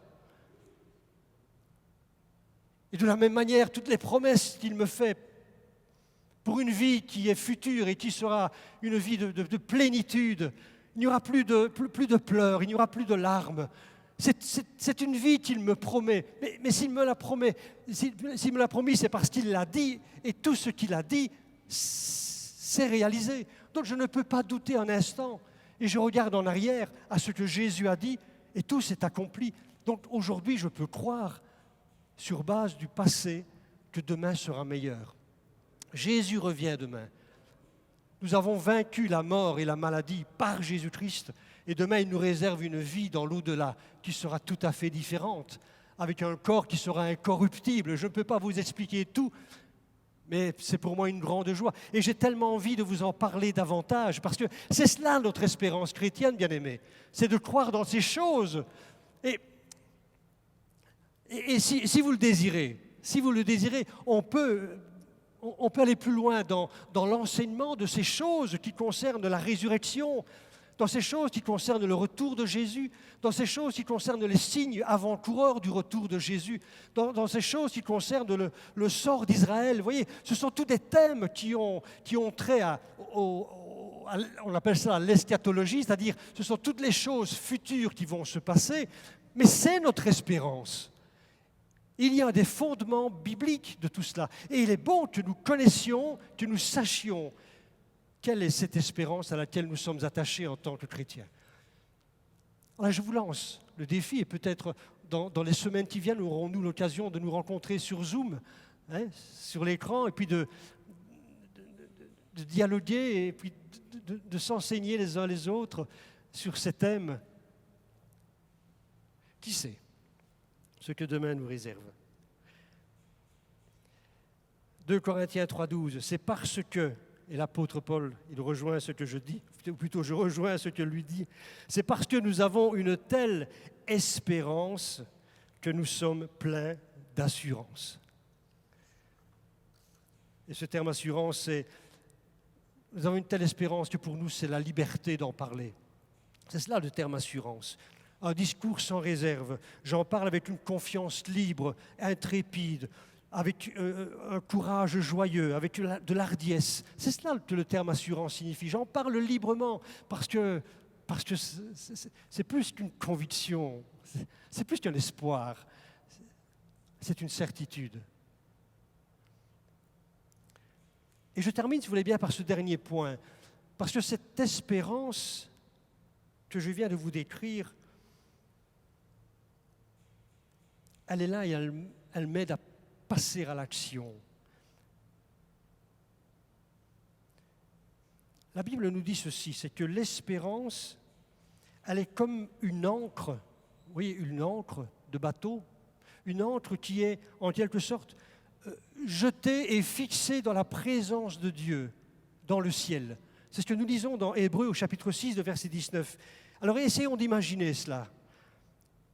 Et de la même manière, toutes les promesses qu'il me fait pour une vie qui est future et qui sera une vie de plénitude, il n'y aura plus de pleurs, il n'y aura plus de larmes. C'est une vie qu'il me promet. Mais s'il me l'a promis, c'est parce qu'il l'a dit, et tout ce qu'il a dit, c'est réalisé. Donc je ne peux pas douter un instant. Et je regarde en arrière à ce que Jésus a dit, et tout s'est accompli. Donc aujourd'hui, je peux croire, sur base du passé, que demain sera meilleur. Jésus revient demain. Nous avons vaincu la mort et la maladie par Jésus-Christ, et demain il nous réserve une vie dans l'au-delà qui sera tout à fait différente, avec un corps qui sera incorruptible. Je ne peux pas vous expliquer tout, mais c'est pour moi une grande joie. Et j'ai tellement envie de vous en parler davantage, parce que c'est cela notre espérance chrétienne, bien-aimés. C'est de croire dans ces choses. Et si vous le désirez, on peut aller plus loin dans l'enseignement de ces choses qui concernent la résurrection, dans ces choses qui concernent le retour de Jésus, dans ces choses qui concernent les signes avant-coureurs du retour de Jésus, dans ces choses qui concernent le sort d'Israël. Vous voyez, ce sont tous des thèmes qui ont trait on appelle ça l'eschatologie, c'est-à-dire ce sont toutes les choses futures qui vont se passer, mais c'est notre espérance. Il y a des fondements bibliques de tout cela. Et il est bon que nous connaissions, que nous sachions quelle est cette espérance à laquelle nous sommes attachés en tant que chrétiens. Alors je vous lance le défi, et peut-être dans les semaines qui viennent, aurons-nous l'occasion de nous rencontrer sur Zoom, sur l'écran, et puis de dialoguer, et puis de s'enseigner les uns les autres sur ces thèmes. Qui sait ce que demain nous réserve. 2 Corinthiens 3,12, c'est parce que, et l'apôtre Paul, il rejoint ce que je dis, ou plutôt je rejoins ce que lui dit, c'est parce que nous avons une telle espérance que nous sommes pleins d'assurance. Et ce terme assurance, c'est, nous avons une telle espérance que pour nous, c'est la liberté d'en parler. C'est cela le terme assurance. Un discours sans réserve. J'en parle avec une confiance libre, intrépide, avec un courage joyeux, avec de l'hardiesse. C'est cela que le terme assurance signifie. J'en parle librement parce que c'est plus qu'une conviction, c'est plus qu'un espoir, c'est une certitude. Et je termine, si vous voulez bien, par ce dernier point, parce que cette espérance que je viens de vous décrire, elle est là et elle m'aide à passer à l'action. La Bible nous dit ceci, c'est que l'espérance, elle est comme une ancre, vous voyez, une ancre de bateau, une ancre qui est en quelque sorte jetée et fixée dans la présence de Dieu, dans le ciel. C'est ce que nous lisons dans Hébreux au chapitre 6, de verset 19. Alors essayons d'imaginer cela.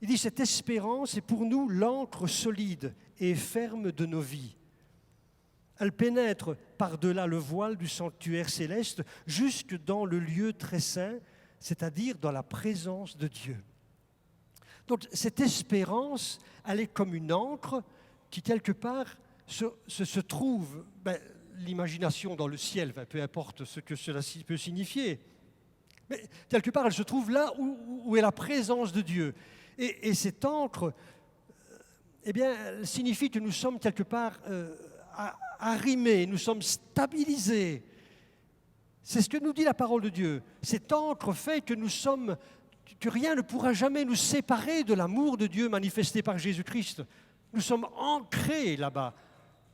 Il dit, cette espérance est pour nous l'encre solide et ferme de nos vies. Elle pénètre par-delà le voile du sanctuaire céleste jusque dans le lieu très saint, c'est-à-dire dans la présence de Dieu. Donc cette espérance, elle est comme une encre qui quelque part se trouve, l'imagination dans le ciel, peu importe ce que cela peut signifier, mais quelque part elle se trouve là où est la présence de Dieu. Et cette ancre, elle signifie que nous sommes quelque part arrimés, nous sommes stabilisés. C'est ce que nous dit la parole de Dieu. Cette ancre fait que que rien ne pourra jamais nous séparer de l'amour de Dieu manifesté par Jésus-Christ. Nous sommes ancrés là-bas.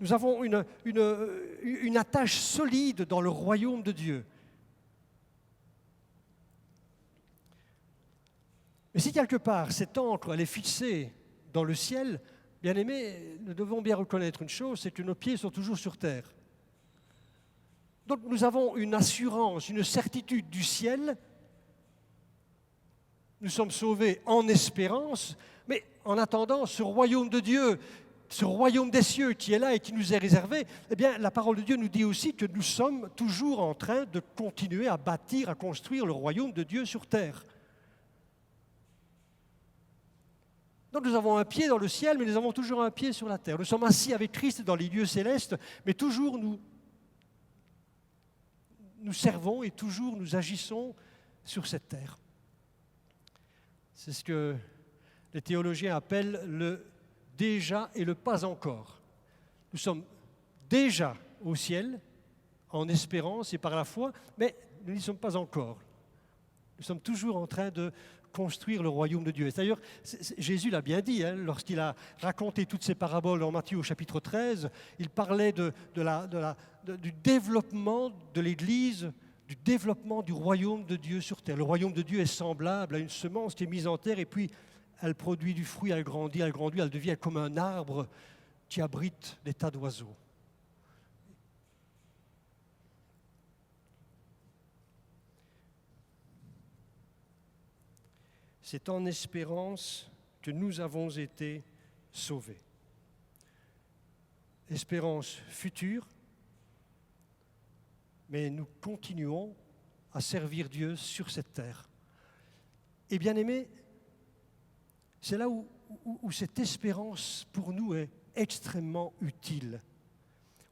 Nous avons une attache solide dans le royaume de Dieu. Mais si quelque part cette ancre elle est fixée dans le ciel, bien-aimés, nous devons bien reconnaître une chose, c'est que nos pieds sont toujours sur terre. Donc nous avons une assurance, une certitude du ciel. Nous sommes sauvés en espérance, mais en attendant ce royaume de Dieu, ce royaume des cieux qui est là et qui nous est réservé, la parole de Dieu nous dit aussi que nous sommes toujours en train de continuer à bâtir, à construire le royaume de Dieu sur terre. Donc nous avons un pied dans le ciel, mais nous avons toujours un pied sur la terre. Nous sommes assis avec Christ dans les lieux célestes, mais toujours nous servons et toujours nous agissons sur cette terre. C'est ce que les théologiens appellent le déjà et le pas encore. Nous sommes déjà au ciel, en espérance et par la foi, mais nous n'y sommes pas encore. Nous sommes toujours en train de construire le royaume de Dieu. Et d'ailleurs, Jésus l'a bien dit, lorsqu'il a raconté toutes ces paraboles en Matthieu au chapitre 13, il parlait du développement de l'Église, du développement du royaume de Dieu sur terre. Le royaume de Dieu est semblable à une semence qui est mise en terre et puis elle produit du fruit, elle grandit, elle devient comme un arbre qui abrite des tas d'oiseaux. C'est en espérance que nous avons été sauvés. Espérance future, mais nous continuons à servir Dieu sur cette terre. Et bien aimés, c'est là où cette espérance pour nous est extrêmement utile.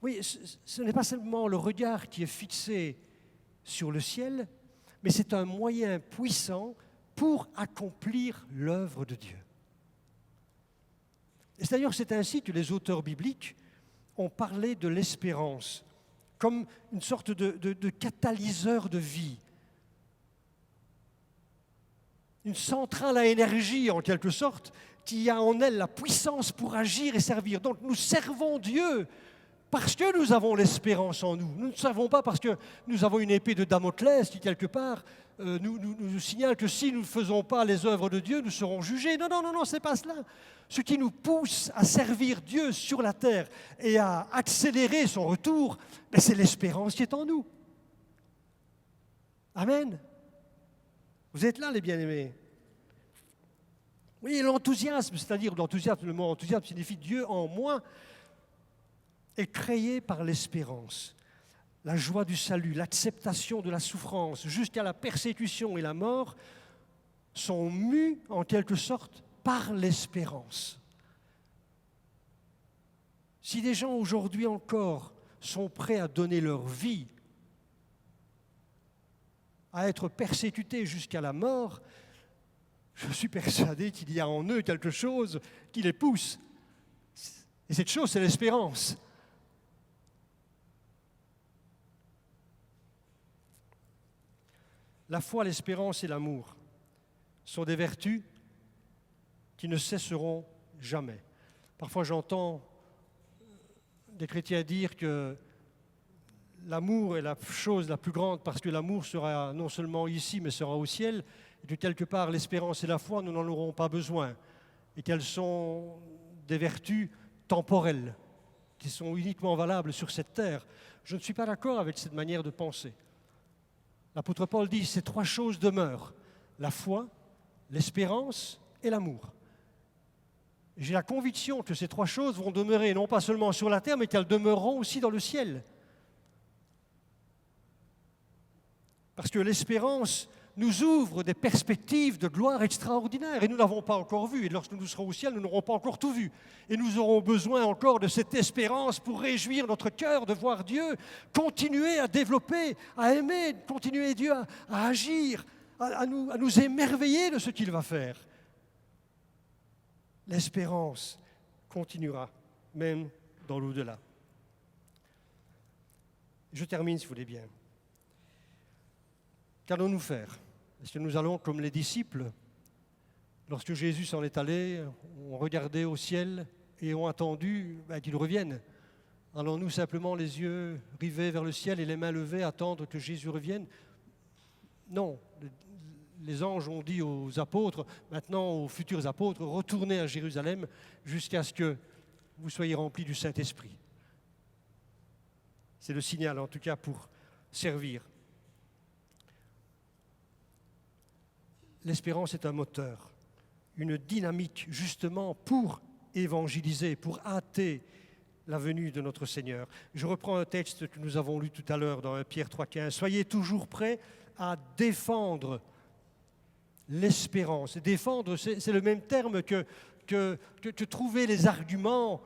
Oui, ce n'est pas seulement le regard qui est fixé sur le ciel, mais c'est un moyen puissant pour accomplir l'œuvre de Dieu. Et d'ailleurs, c'est ainsi que les auteurs bibliques ont parlé de l'espérance comme une sorte de catalyseur de vie, une centrale à énergie en quelque sorte, qui a en elle la puissance pour agir et servir. Donc nous servons Dieu parce que nous avons l'espérance en nous. Nous ne servons pas parce que nous avons une épée de Damoclès qui quelque part nous signale que si nous ne faisons pas les œuvres de Dieu, nous serons jugés. Non, c'est pas cela. Ce qui nous pousse à servir Dieu sur la terre et à accélérer son retour, c'est l'espérance qui est en nous. Amen. Vous êtes là, les bien-aimés. Oui, l'enthousiasme, c'est-à-dire le mot enthousiasme signifie Dieu en moi, est créé par l'espérance. La joie du salut, l'acceptation de la souffrance, jusqu'à la persécution et la mort, sont mus en quelque sorte par l'espérance. Si des gens aujourd'hui encore sont prêts à donner leur vie, à être persécutés jusqu'à la mort, je suis persuadé qu'il y a en eux quelque chose qui les pousse. Et cette chose, c'est l'espérance. La foi, l'espérance et l'amour sont des vertus qui ne cesseront jamais. Parfois, j'entends des chrétiens dire que l'amour est la chose la plus grande parce que l'amour sera non seulement ici, mais sera au ciel, et que quelque part l'espérance et la foi, nous n'en aurons pas besoin, et qu'elles sont des vertus temporelles, qui sont uniquement valables sur cette terre. Je ne suis pas d'accord avec cette manière de penser. L'apôtre Paul dit, ces trois choses demeurent, la foi, l'espérance et l'amour. J'ai la conviction que ces trois choses vont demeurer non pas seulement sur la terre, mais qu'elles demeureront aussi dans le ciel. Parce que l'espérance nous ouvre des perspectives de gloire extraordinaires. Et nous ne l'avons pas encore vu. Et lorsque nous serons au ciel, nous n'aurons pas encore tout vu. Et nous aurons besoin encore de cette espérance pour réjouir notre cœur de voir Dieu continuer à développer, à aimer, continuer Dieu à agir, à nous émerveiller de ce qu'il va faire. L'espérance continuera, même dans l'au-delà. Je termine, si vous voulez bien. Qu'allons-nous faire? Est-ce que nous allons, comme les disciples, lorsque Jésus s'en est allé, ont regardé au ciel et ont attendu qu'il revienne? Allons-nous simplement les yeux rivés vers le ciel et les mains levées, attendre que Jésus revienne? Non. Les anges ont dit aux apôtres, maintenant aux futurs apôtres, retournez à Jérusalem jusqu'à ce que vous soyez remplis du Saint-Esprit. C'est le signal, en tout cas, pour servir. L'espérance est un moteur, une dynamique, justement, pour évangéliser, pour hâter la venue de notre Seigneur. Je reprends un texte que nous avons lu tout à l'heure dans 1 Pierre 3,15. Soyez toujours prêts à défendre l'espérance. Défendre, c'est le même terme que trouver les arguments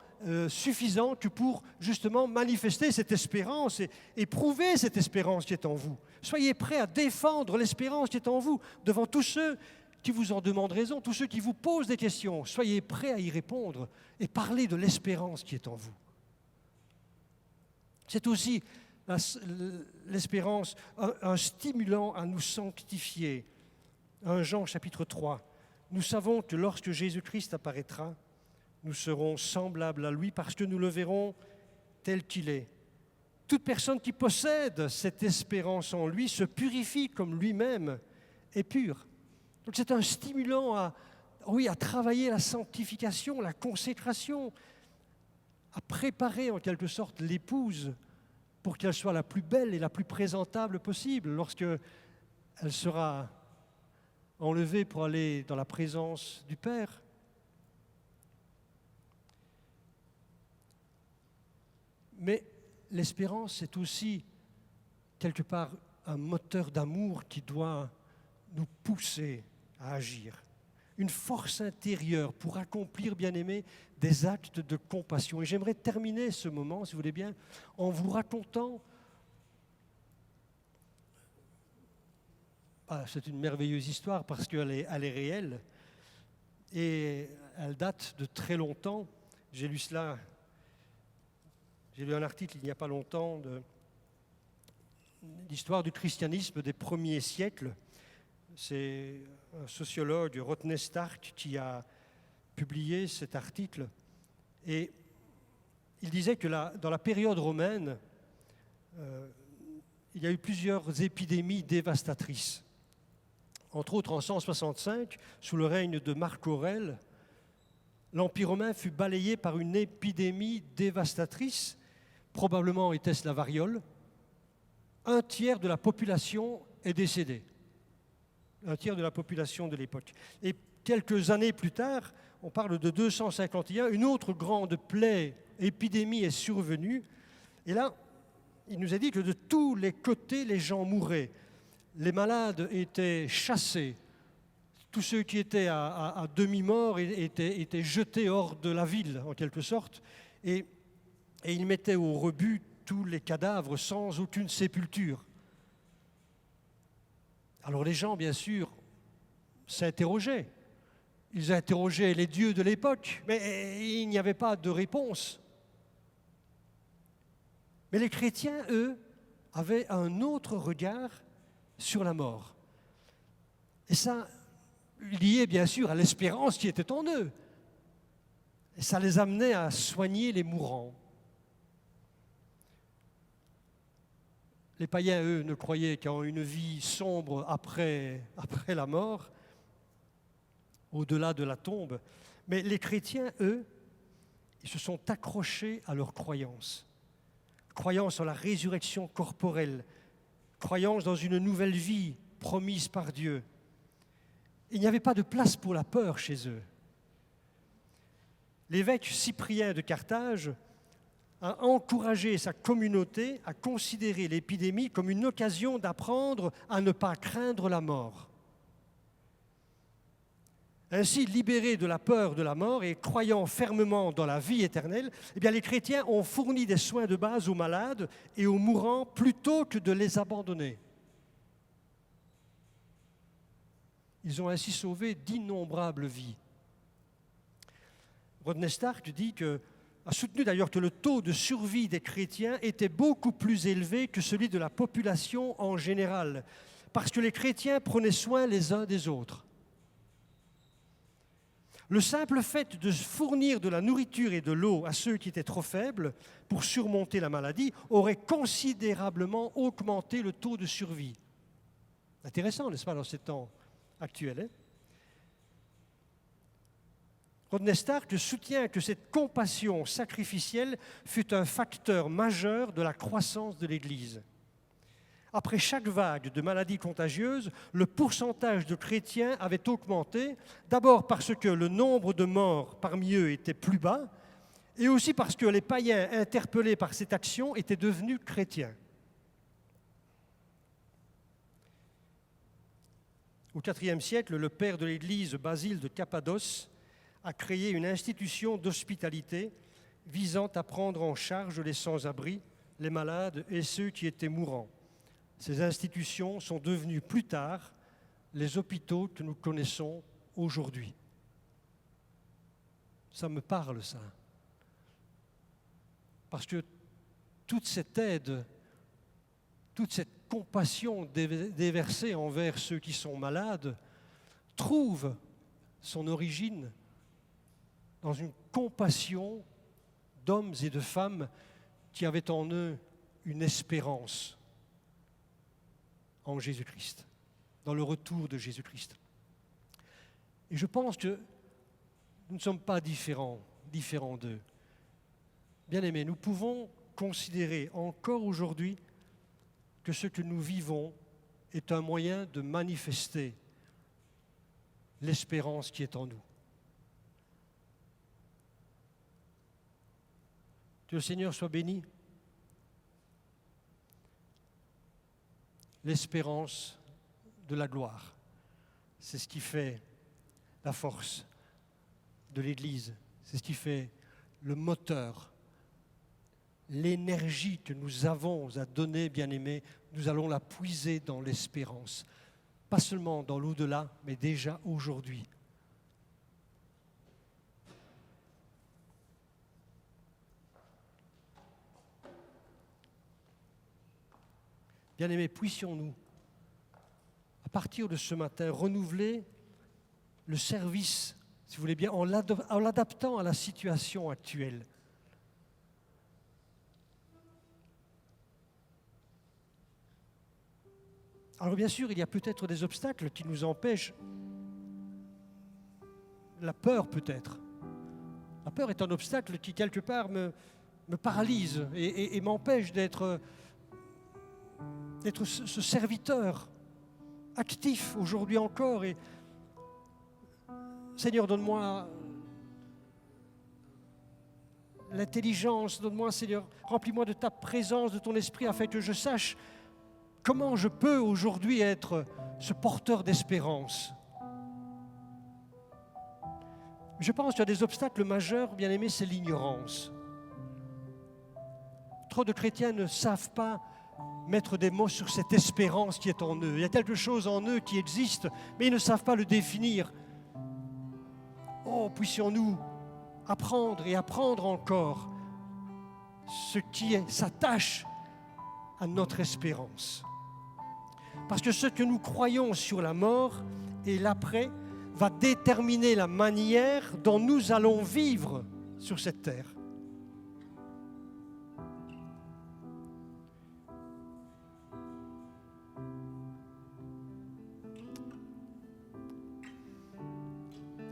suffisants pour justement manifester cette espérance et prouver cette espérance qui est en vous. Soyez prêts à défendre l'espérance qui est en vous devant tous ceux qui vous en demandent raison, tous ceux qui vous posent des questions. Soyez prêts à y répondre et parler de l'espérance qui est en vous. C'est aussi l'espérance, un stimulant à nous sanctifier. 1 Jean chapitre 3. Nous savons que lorsque Jésus-Christ apparaîtra, nous serons semblables à lui parce que nous le verrons tel qu'il est. Toute personne qui possède cette espérance en lui se purifie comme lui-même est pur. Donc c'est un stimulant à travailler la sanctification, la consécration, à préparer en quelque sorte l'épouse pour qu'elle soit la plus belle et la plus présentable possible lorsque elle sera enlevée pour aller dans la présence du Père. Mais l'espérance, c'est aussi quelque part un moteur d'amour qui doit nous pousser à agir. Une force intérieure pour accomplir, bien-aimés, des actes de compassion. Et j'aimerais terminer ce moment, si vous voulez bien, en vous racontant... c'est une merveilleuse histoire parce qu'elle est réelle et elle date de très longtemps. J'ai lu un article il n'y a pas longtemps de l'histoire du christianisme des premiers siècles. C'est un sociologue, Rodney Stark, qui a publié cet article. Et il disait que dans la période romaine, il y a eu plusieurs épidémies dévastatrices. Entre autres, en 165, sous le règne de Marc Aurèle, l'Empire romain fut balayé par une épidémie dévastatrice. Probablement était-ce la variole. 1/3 de la population est décédée. 1/3 de la population de l'époque. Et quelques années plus tard, on parle de 251, une autre grande épidémie est survenue. Et là, il nous a dit que de tous les côtés, les gens mouraient. Les malades étaient chassés. Tous ceux qui étaient à demi-mort étaient jetés hors de la ville, en quelque sorte. Et ils mettaient au rebut tous les cadavres sans aucune sépulture. Alors les gens, bien sûr, s'interrogeaient. Ils interrogeaient les dieux de l'époque, mais il n'y avait pas de réponse. Mais les chrétiens, eux, avaient un autre regard sur la mort. Et ça, lié bien sûr à l'espérance qui était en eux. Et ça les amenait à soigner les mourants. Les païens, eux, ne croyaient qu'en une vie sombre après la mort, au-delà de la tombe. Mais les chrétiens, eux, ils se sont accrochés à leur croyance. Croyance en la résurrection corporelle, croyance dans une nouvelle vie promise par Dieu. Il n'y avait pas de place pour la peur chez eux. L'évêque Cyprien de Carthage a encouragé sa communauté à considérer l'épidémie comme une occasion d'apprendre à ne pas craindre la mort. Ainsi, libérés de la peur de la mort et croyant fermement dans la vie éternelle, eh bien, les chrétiens ont fourni des soins de base aux malades et aux mourants plutôt que de les abandonner. Ils ont ainsi sauvé d'innombrables vies. Rodney Stark a soutenu d'ailleurs que le taux de survie des chrétiens était beaucoup plus élevé que celui de la population en général, parce que les chrétiens prenaient soin les uns des autres. Le simple fait de fournir de la nourriture et de l'eau à ceux qui étaient trop faibles pour surmonter la maladie aurait considérablement augmenté le taux de survie. Intéressant, n'est-ce pas, dans ces temps actuels, hein? Rodney Stark soutient que cette compassion sacrificielle fut un facteur majeur de la croissance de l'Église. Après chaque vague de maladies contagieuses, le pourcentage de chrétiens avait augmenté, d'abord parce que le nombre de morts parmi eux était plus bas, et aussi parce que les païens interpellés par cette action étaient devenus chrétiens. Au IVe siècle, le père de l'Église, Basile de Cappadoce, a créé une institution d'hospitalité visant à prendre en charge les sans-abri, les malades et ceux qui étaient mourants. Ces institutions sont devenues plus tard les hôpitaux que nous connaissons aujourd'hui. Ça me parle, ça. Parce que toute cette aide, toute cette compassion déversée envers ceux qui sont malades trouve son origine dans une compassion d'hommes et de femmes qui avaient en eux une espérance en Jésus-Christ, dans le retour de Jésus-Christ. Et je pense que nous ne sommes pas différents d'eux. Bien-aimés, nous pouvons considérer encore aujourd'hui que ce que nous vivons est un moyen de manifester l'espérance qui est en nous. Que le Seigneur soit béni. L'espérance de la gloire, c'est ce qui fait la force de l'Église, c'est ce qui fait le moteur, l'énergie que nous avons à donner, bien-aimés, nous allons la puiser dans l'espérance, pas seulement dans l'au-delà, mais déjà aujourd'hui. Bien-aimés, puissions-nous, à partir de ce matin, renouveler le service, si vous voulez bien, en l'adaptant à la situation actuelle. Alors bien sûr, il y a peut-être des obstacles qui nous empêchent. La peur peut-être. La peur est un obstacle qui quelque part me paralyse et m'empêche d'être ce serviteur actif aujourd'hui encore. Et Seigneur, donne-moi l'intelligence, donne-moi, Seigneur, remplis-moi de ta présence, de ton esprit, afin que je sache comment je peux aujourd'hui être ce porteur d'espérance. Je pense qu'il y a des obstacles majeurs, bien-aimés, c'est l'ignorance. Trop de chrétiens ne savent pas mettre des mots sur cette espérance qui est en eux. Il y a quelque chose en eux qui existe, mais ils ne savent pas le définir. Oh, puissions-nous apprendre et apprendre encore ce qui s'attache à notre espérance. Parce que ce que nous croyons sur la mort et l'après va déterminer la manière dont nous allons vivre sur cette terre.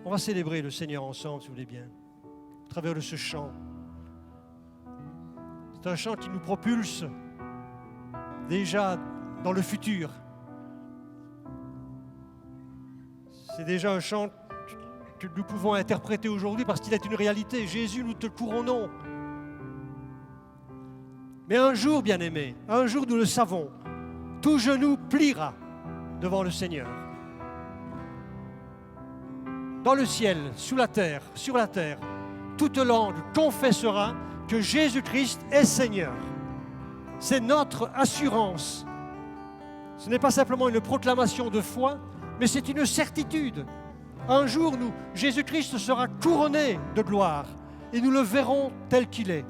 On va célébrer le Seigneur ensemble, si vous voulez bien, à travers de ce chant. C'est un chant qui nous propulse déjà dans le futur. C'est déjà un chant que nous pouvons interpréter aujourd'hui parce qu'il est une réalité. Jésus, nous te couronnons. Mais un jour, bien-aimés, un jour, nous le savons, tout genou pliera devant le Seigneur. Dans le ciel, sous la terre, sur la terre, toute langue confessera que Jésus-Christ est Seigneur. C'est notre assurance. Ce n'est pas simplement une proclamation de foi, mais c'est une certitude. Un jour, Jésus-Christ sera couronné de gloire et nous le verrons tel qu'il est.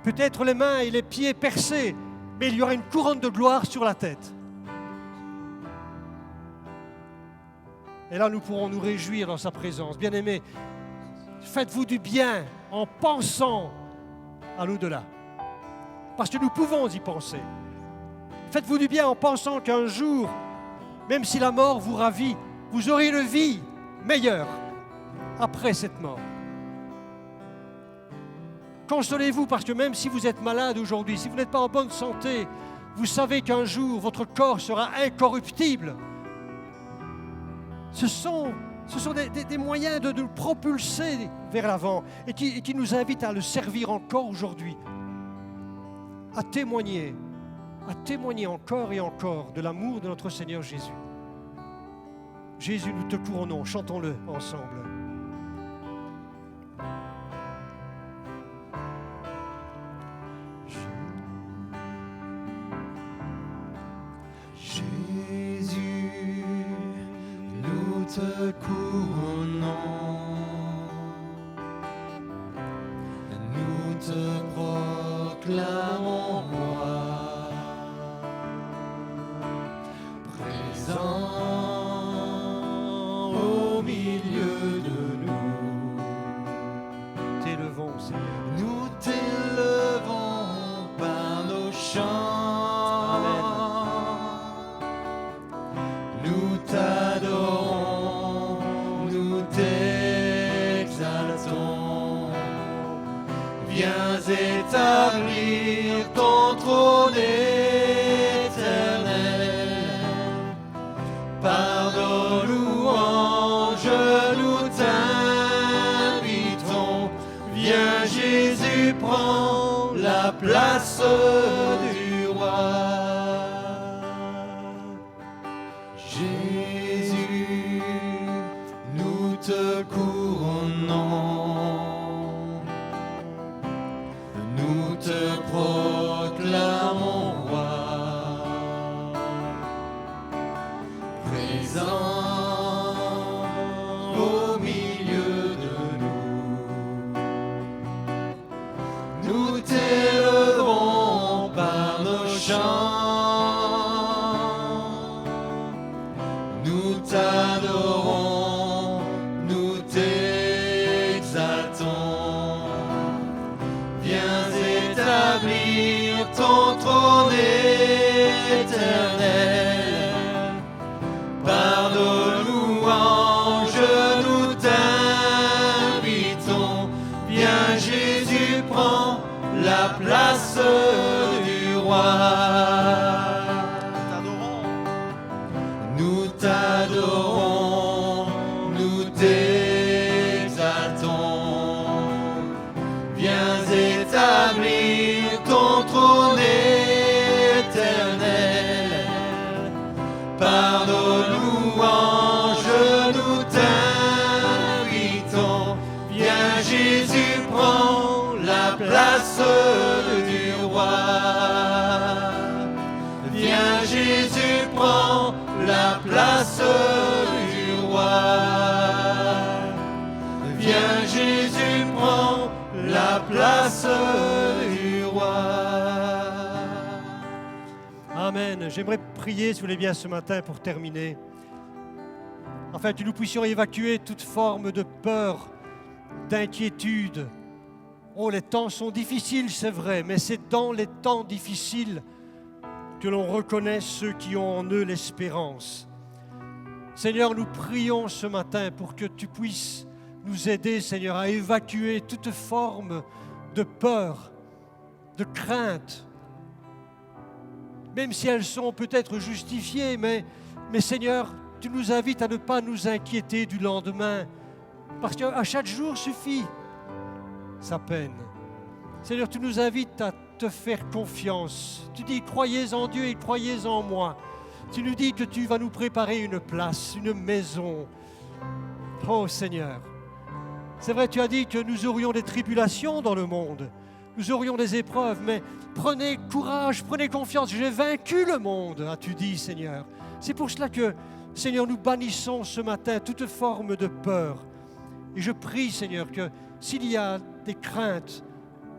Peut-être les mains et les pieds percés, mais il y aura une couronne de gloire sur la tête. Et là, nous pourrons nous réjouir dans sa présence. Bien-aimés, faites-vous du bien en pensant à l'au-delà. Parce que nous pouvons y penser. Faites-vous du bien en pensant qu'un jour, même si la mort vous ravit, vous aurez une vie meilleure après cette mort. Consolez-vous parce que même si vous êtes malade aujourd'hui, si vous n'êtes pas en bonne santé, vous savez qu'un jour, votre corps sera incorruptible. Ce sont des moyens de nous propulser vers l'avant et qui nous invitent à le servir encore aujourd'hui, à témoigner encore et encore de l'amour de notre Seigneur Jésus. Jésus, nous te couronnons, chantons-le ensemble. Jésus, nous te couronnons, nous te proclamons roi, présent au milieu de nous. T'élevons, Seigneur. Nous t'élevons par nos chants. Amen. Nous t'adorons, nous t'exaltons. Viens établir ton trône éternel. Par nos louanges, nous t'invitons. Viens Jésus, prends la place du roi. Jésus, nous te couronnons, nous te proclamons roi, présent au milieu de nous. Nous t'élevons par nos chants. Nous t'adorons, nous t'exaltons. Viens établir ton trône éternel. Par nos louanges, nous t'invitons. Viens Jésus, prends la place du roi. Nous t'adorons, nous t'exaltons. Viens établir ton trône éternel. Par nos louanges, nous t'invitons. Viens Jésus, prends la place du roi. Viens Jésus, prends la place du roi. Viens Jésus, prends la place du roi. Amen. J'aimerais prier, si vous voulez bien, ce matin pour terminer. Afin que nous puissions évacuer toute forme de peur, d'inquiétude. Oh, les temps sont difficiles, c'est vrai, mais c'est dans les temps difficiles que l'on reconnaît ceux qui ont en eux l'espérance. Seigneur, nous prions ce matin pour que tu puisses nous aider, Seigneur, à évacuer toute forme de peur, de crainte, même si elles sont peut-être justifiées, mais Seigneur, tu nous invites à ne pas nous inquiéter du lendemain, parce qu'à chaque jour suffit sa peine. Seigneur, tu nous invites à te faire confiance. Tu dis, croyez en Dieu et croyez en moi. Tu nous dis que tu vas nous préparer une place, une maison. Oh Seigneur, c'est vrai, tu as dit que nous aurions des tribulations dans le monde. Nous aurions des épreuves, mais prenez courage, prenez confiance. J'ai vaincu le monde, as-tu dit, Seigneur. C'est pour cela que, Seigneur, nous bannissons ce matin toute forme de peur. Et je prie, Seigneur, que s'il y a des craintes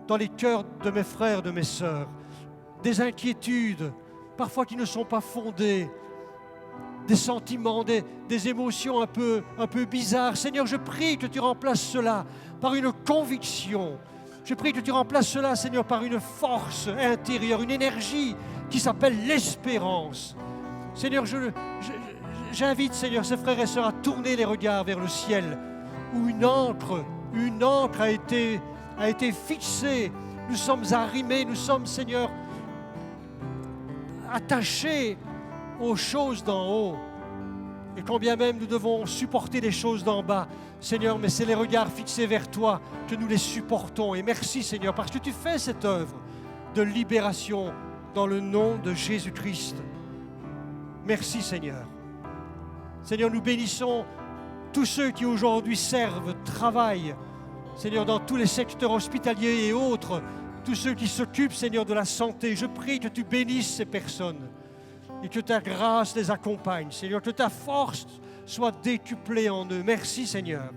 dans les cœurs de mes frères, de mes sœurs, des inquiétudes, parfois qui ne sont pas fondées, des sentiments, des émotions un peu bizarres, Seigneur, je prie que tu remplaces cela par une conviction. Je prie que tu remplaces cela, Seigneur, par une force intérieure, une énergie qui s'appelle l'espérance. Seigneur, j'invite, Seigneur, ces frères et sœurs à tourner les regards vers le ciel, où une encre a été fixée. Nous sommes arrimés, nous sommes, Seigneur, attachés aux choses d'en haut. Et quand bien même nous devons supporter les choses d'en bas, Seigneur, mais c'est les regards fixés vers toi que nous les supportons. Et merci, Seigneur, parce que tu fais cette œuvre de libération dans le nom de Jésus-Christ. Merci, Seigneur. Seigneur, nous bénissons tous ceux qui aujourd'hui servent, travaillent, Seigneur, dans tous les secteurs hospitaliers et autres, tous ceux qui s'occupent, Seigneur, de la santé. Je prie que tu bénisses ces personnes et que ta grâce les accompagne. Seigneur, que ta force soit décuplée en eux. Merci, Seigneur,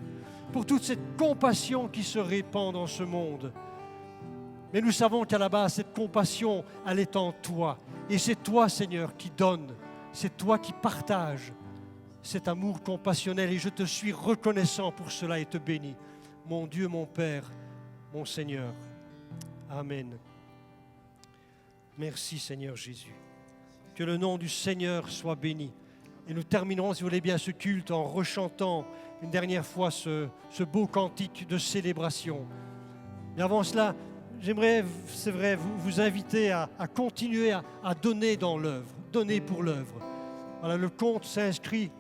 pour toute cette compassion qui se répand dans ce monde. Mais nous savons qu'à la base, cette compassion, elle est en toi. Et c'est toi, Seigneur, qui donne. C'est toi qui partages cet amour compassionnel. Et je te suis reconnaissant pour cela et te bénis. Mon Dieu, mon Père, mon Seigneur. Amen. Merci, Seigneur Jésus. Que le nom du Seigneur soit béni. Et nous terminerons, si vous voulez bien, ce culte en rechantant une dernière fois ce beau cantique de célébration. Mais avant cela, j'aimerais, c'est vrai, vous inviter à continuer à donner dans l'œuvre, donner pour l'œuvre. Voilà, le compte s'inscrit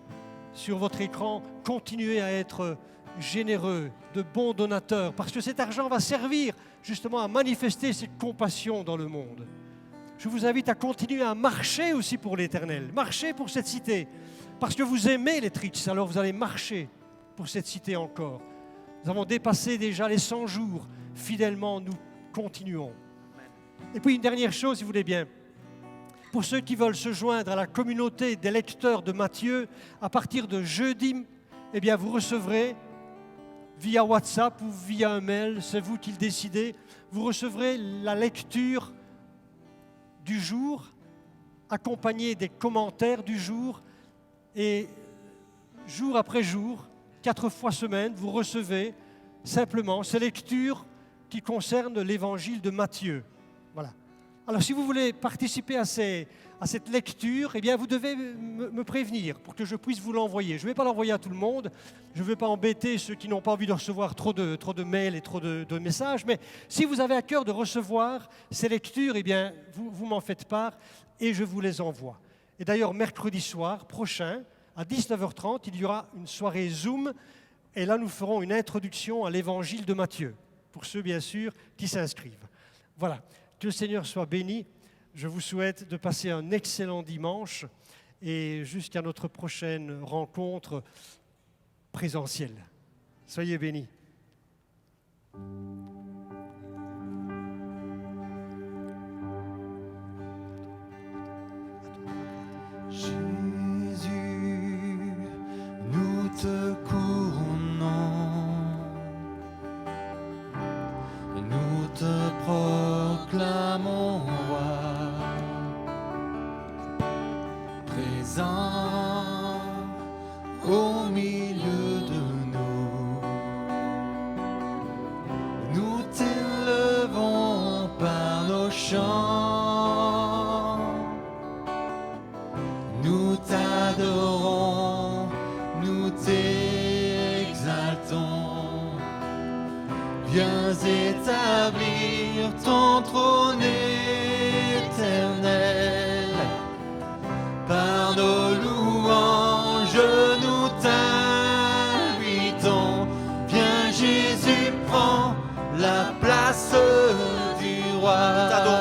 sur votre écran. Continuez à être généreux, de bons donateurs, parce que cet argent va servir justement à manifester cette compassion dans le monde. Je vous invite à continuer à marcher aussi pour l'Éternel, marcher pour cette cité, parce que vous aimez les Tritz, alors vous allez marcher pour cette cité encore. Nous avons dépassé déjà les 100 jours, fidèlement nous continuons. Et puis une dernière chose, si vous voulez bien, pour ceux qui veulent se joindre à la communauté des lecteurs de Matthieu, à partir de jeudi, eh bien vous recevrez via WhatsApp ou via un mail, c'est vous qui le décidez, vous recevrez la lecture du jour, accompagnée des commentaires du jour, et jour après jour, 4 fois semaine, vous recevez simplement ces lectures qui concernent l'évangile de Matthieu. Voilà. Alors si vous voulez participer à cette lecture, eh bien vous devez me prévenir pour que je puisse vous l'envoyer. Je ne vais pas l'envoyer à tout le monde, je ne vais pas embêter ceux qui n'ont pas envie de recevoir trop de mails et trop de messages, mais si vous avez à cœur de recevoir ces lectures, eh bien vous m'en faites part et je vous les envoie. Et d'ailleurs, mercredi soir prochain, à 19h30, il y aura une soirée Zoom et là nous ferons une introduction à l'évangile de Matthieu, pour ceux bien sûr qui s'inscrivent. Voilà. Que le Seigneur soit béni. Je vous souhaite de passer un excellent dimanche et jusqu'à notre prochaine rencontre présentielle. Soyez bénis. Jésus, nous te couronnons. Nous te proclamons roi, présent au milieu de nous. Nous t'élevons par nos chants, nous t'adorons, nous t'exaltons. Viens établir ton trône éternel. Par nos louanges, nous t'invitons. Viens Jésus, prends la place du roi.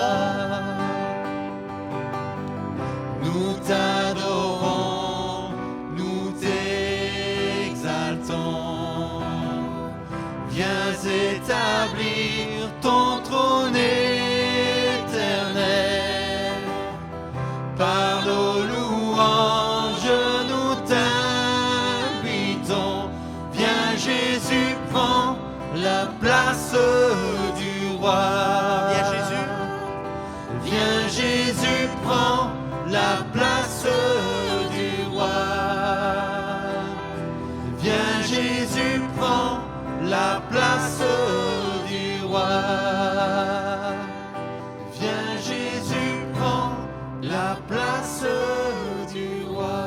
Viens Jésus, prends la place du roi. Viens Jésus, prends la place du roi. Viens Jésus, prends la place du roi.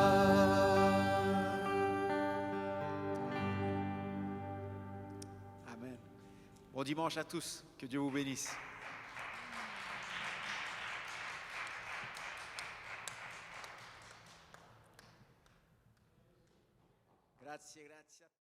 Amen. Bon dimanche à tous, que Dieu vous bénisse. Grazie, grazie.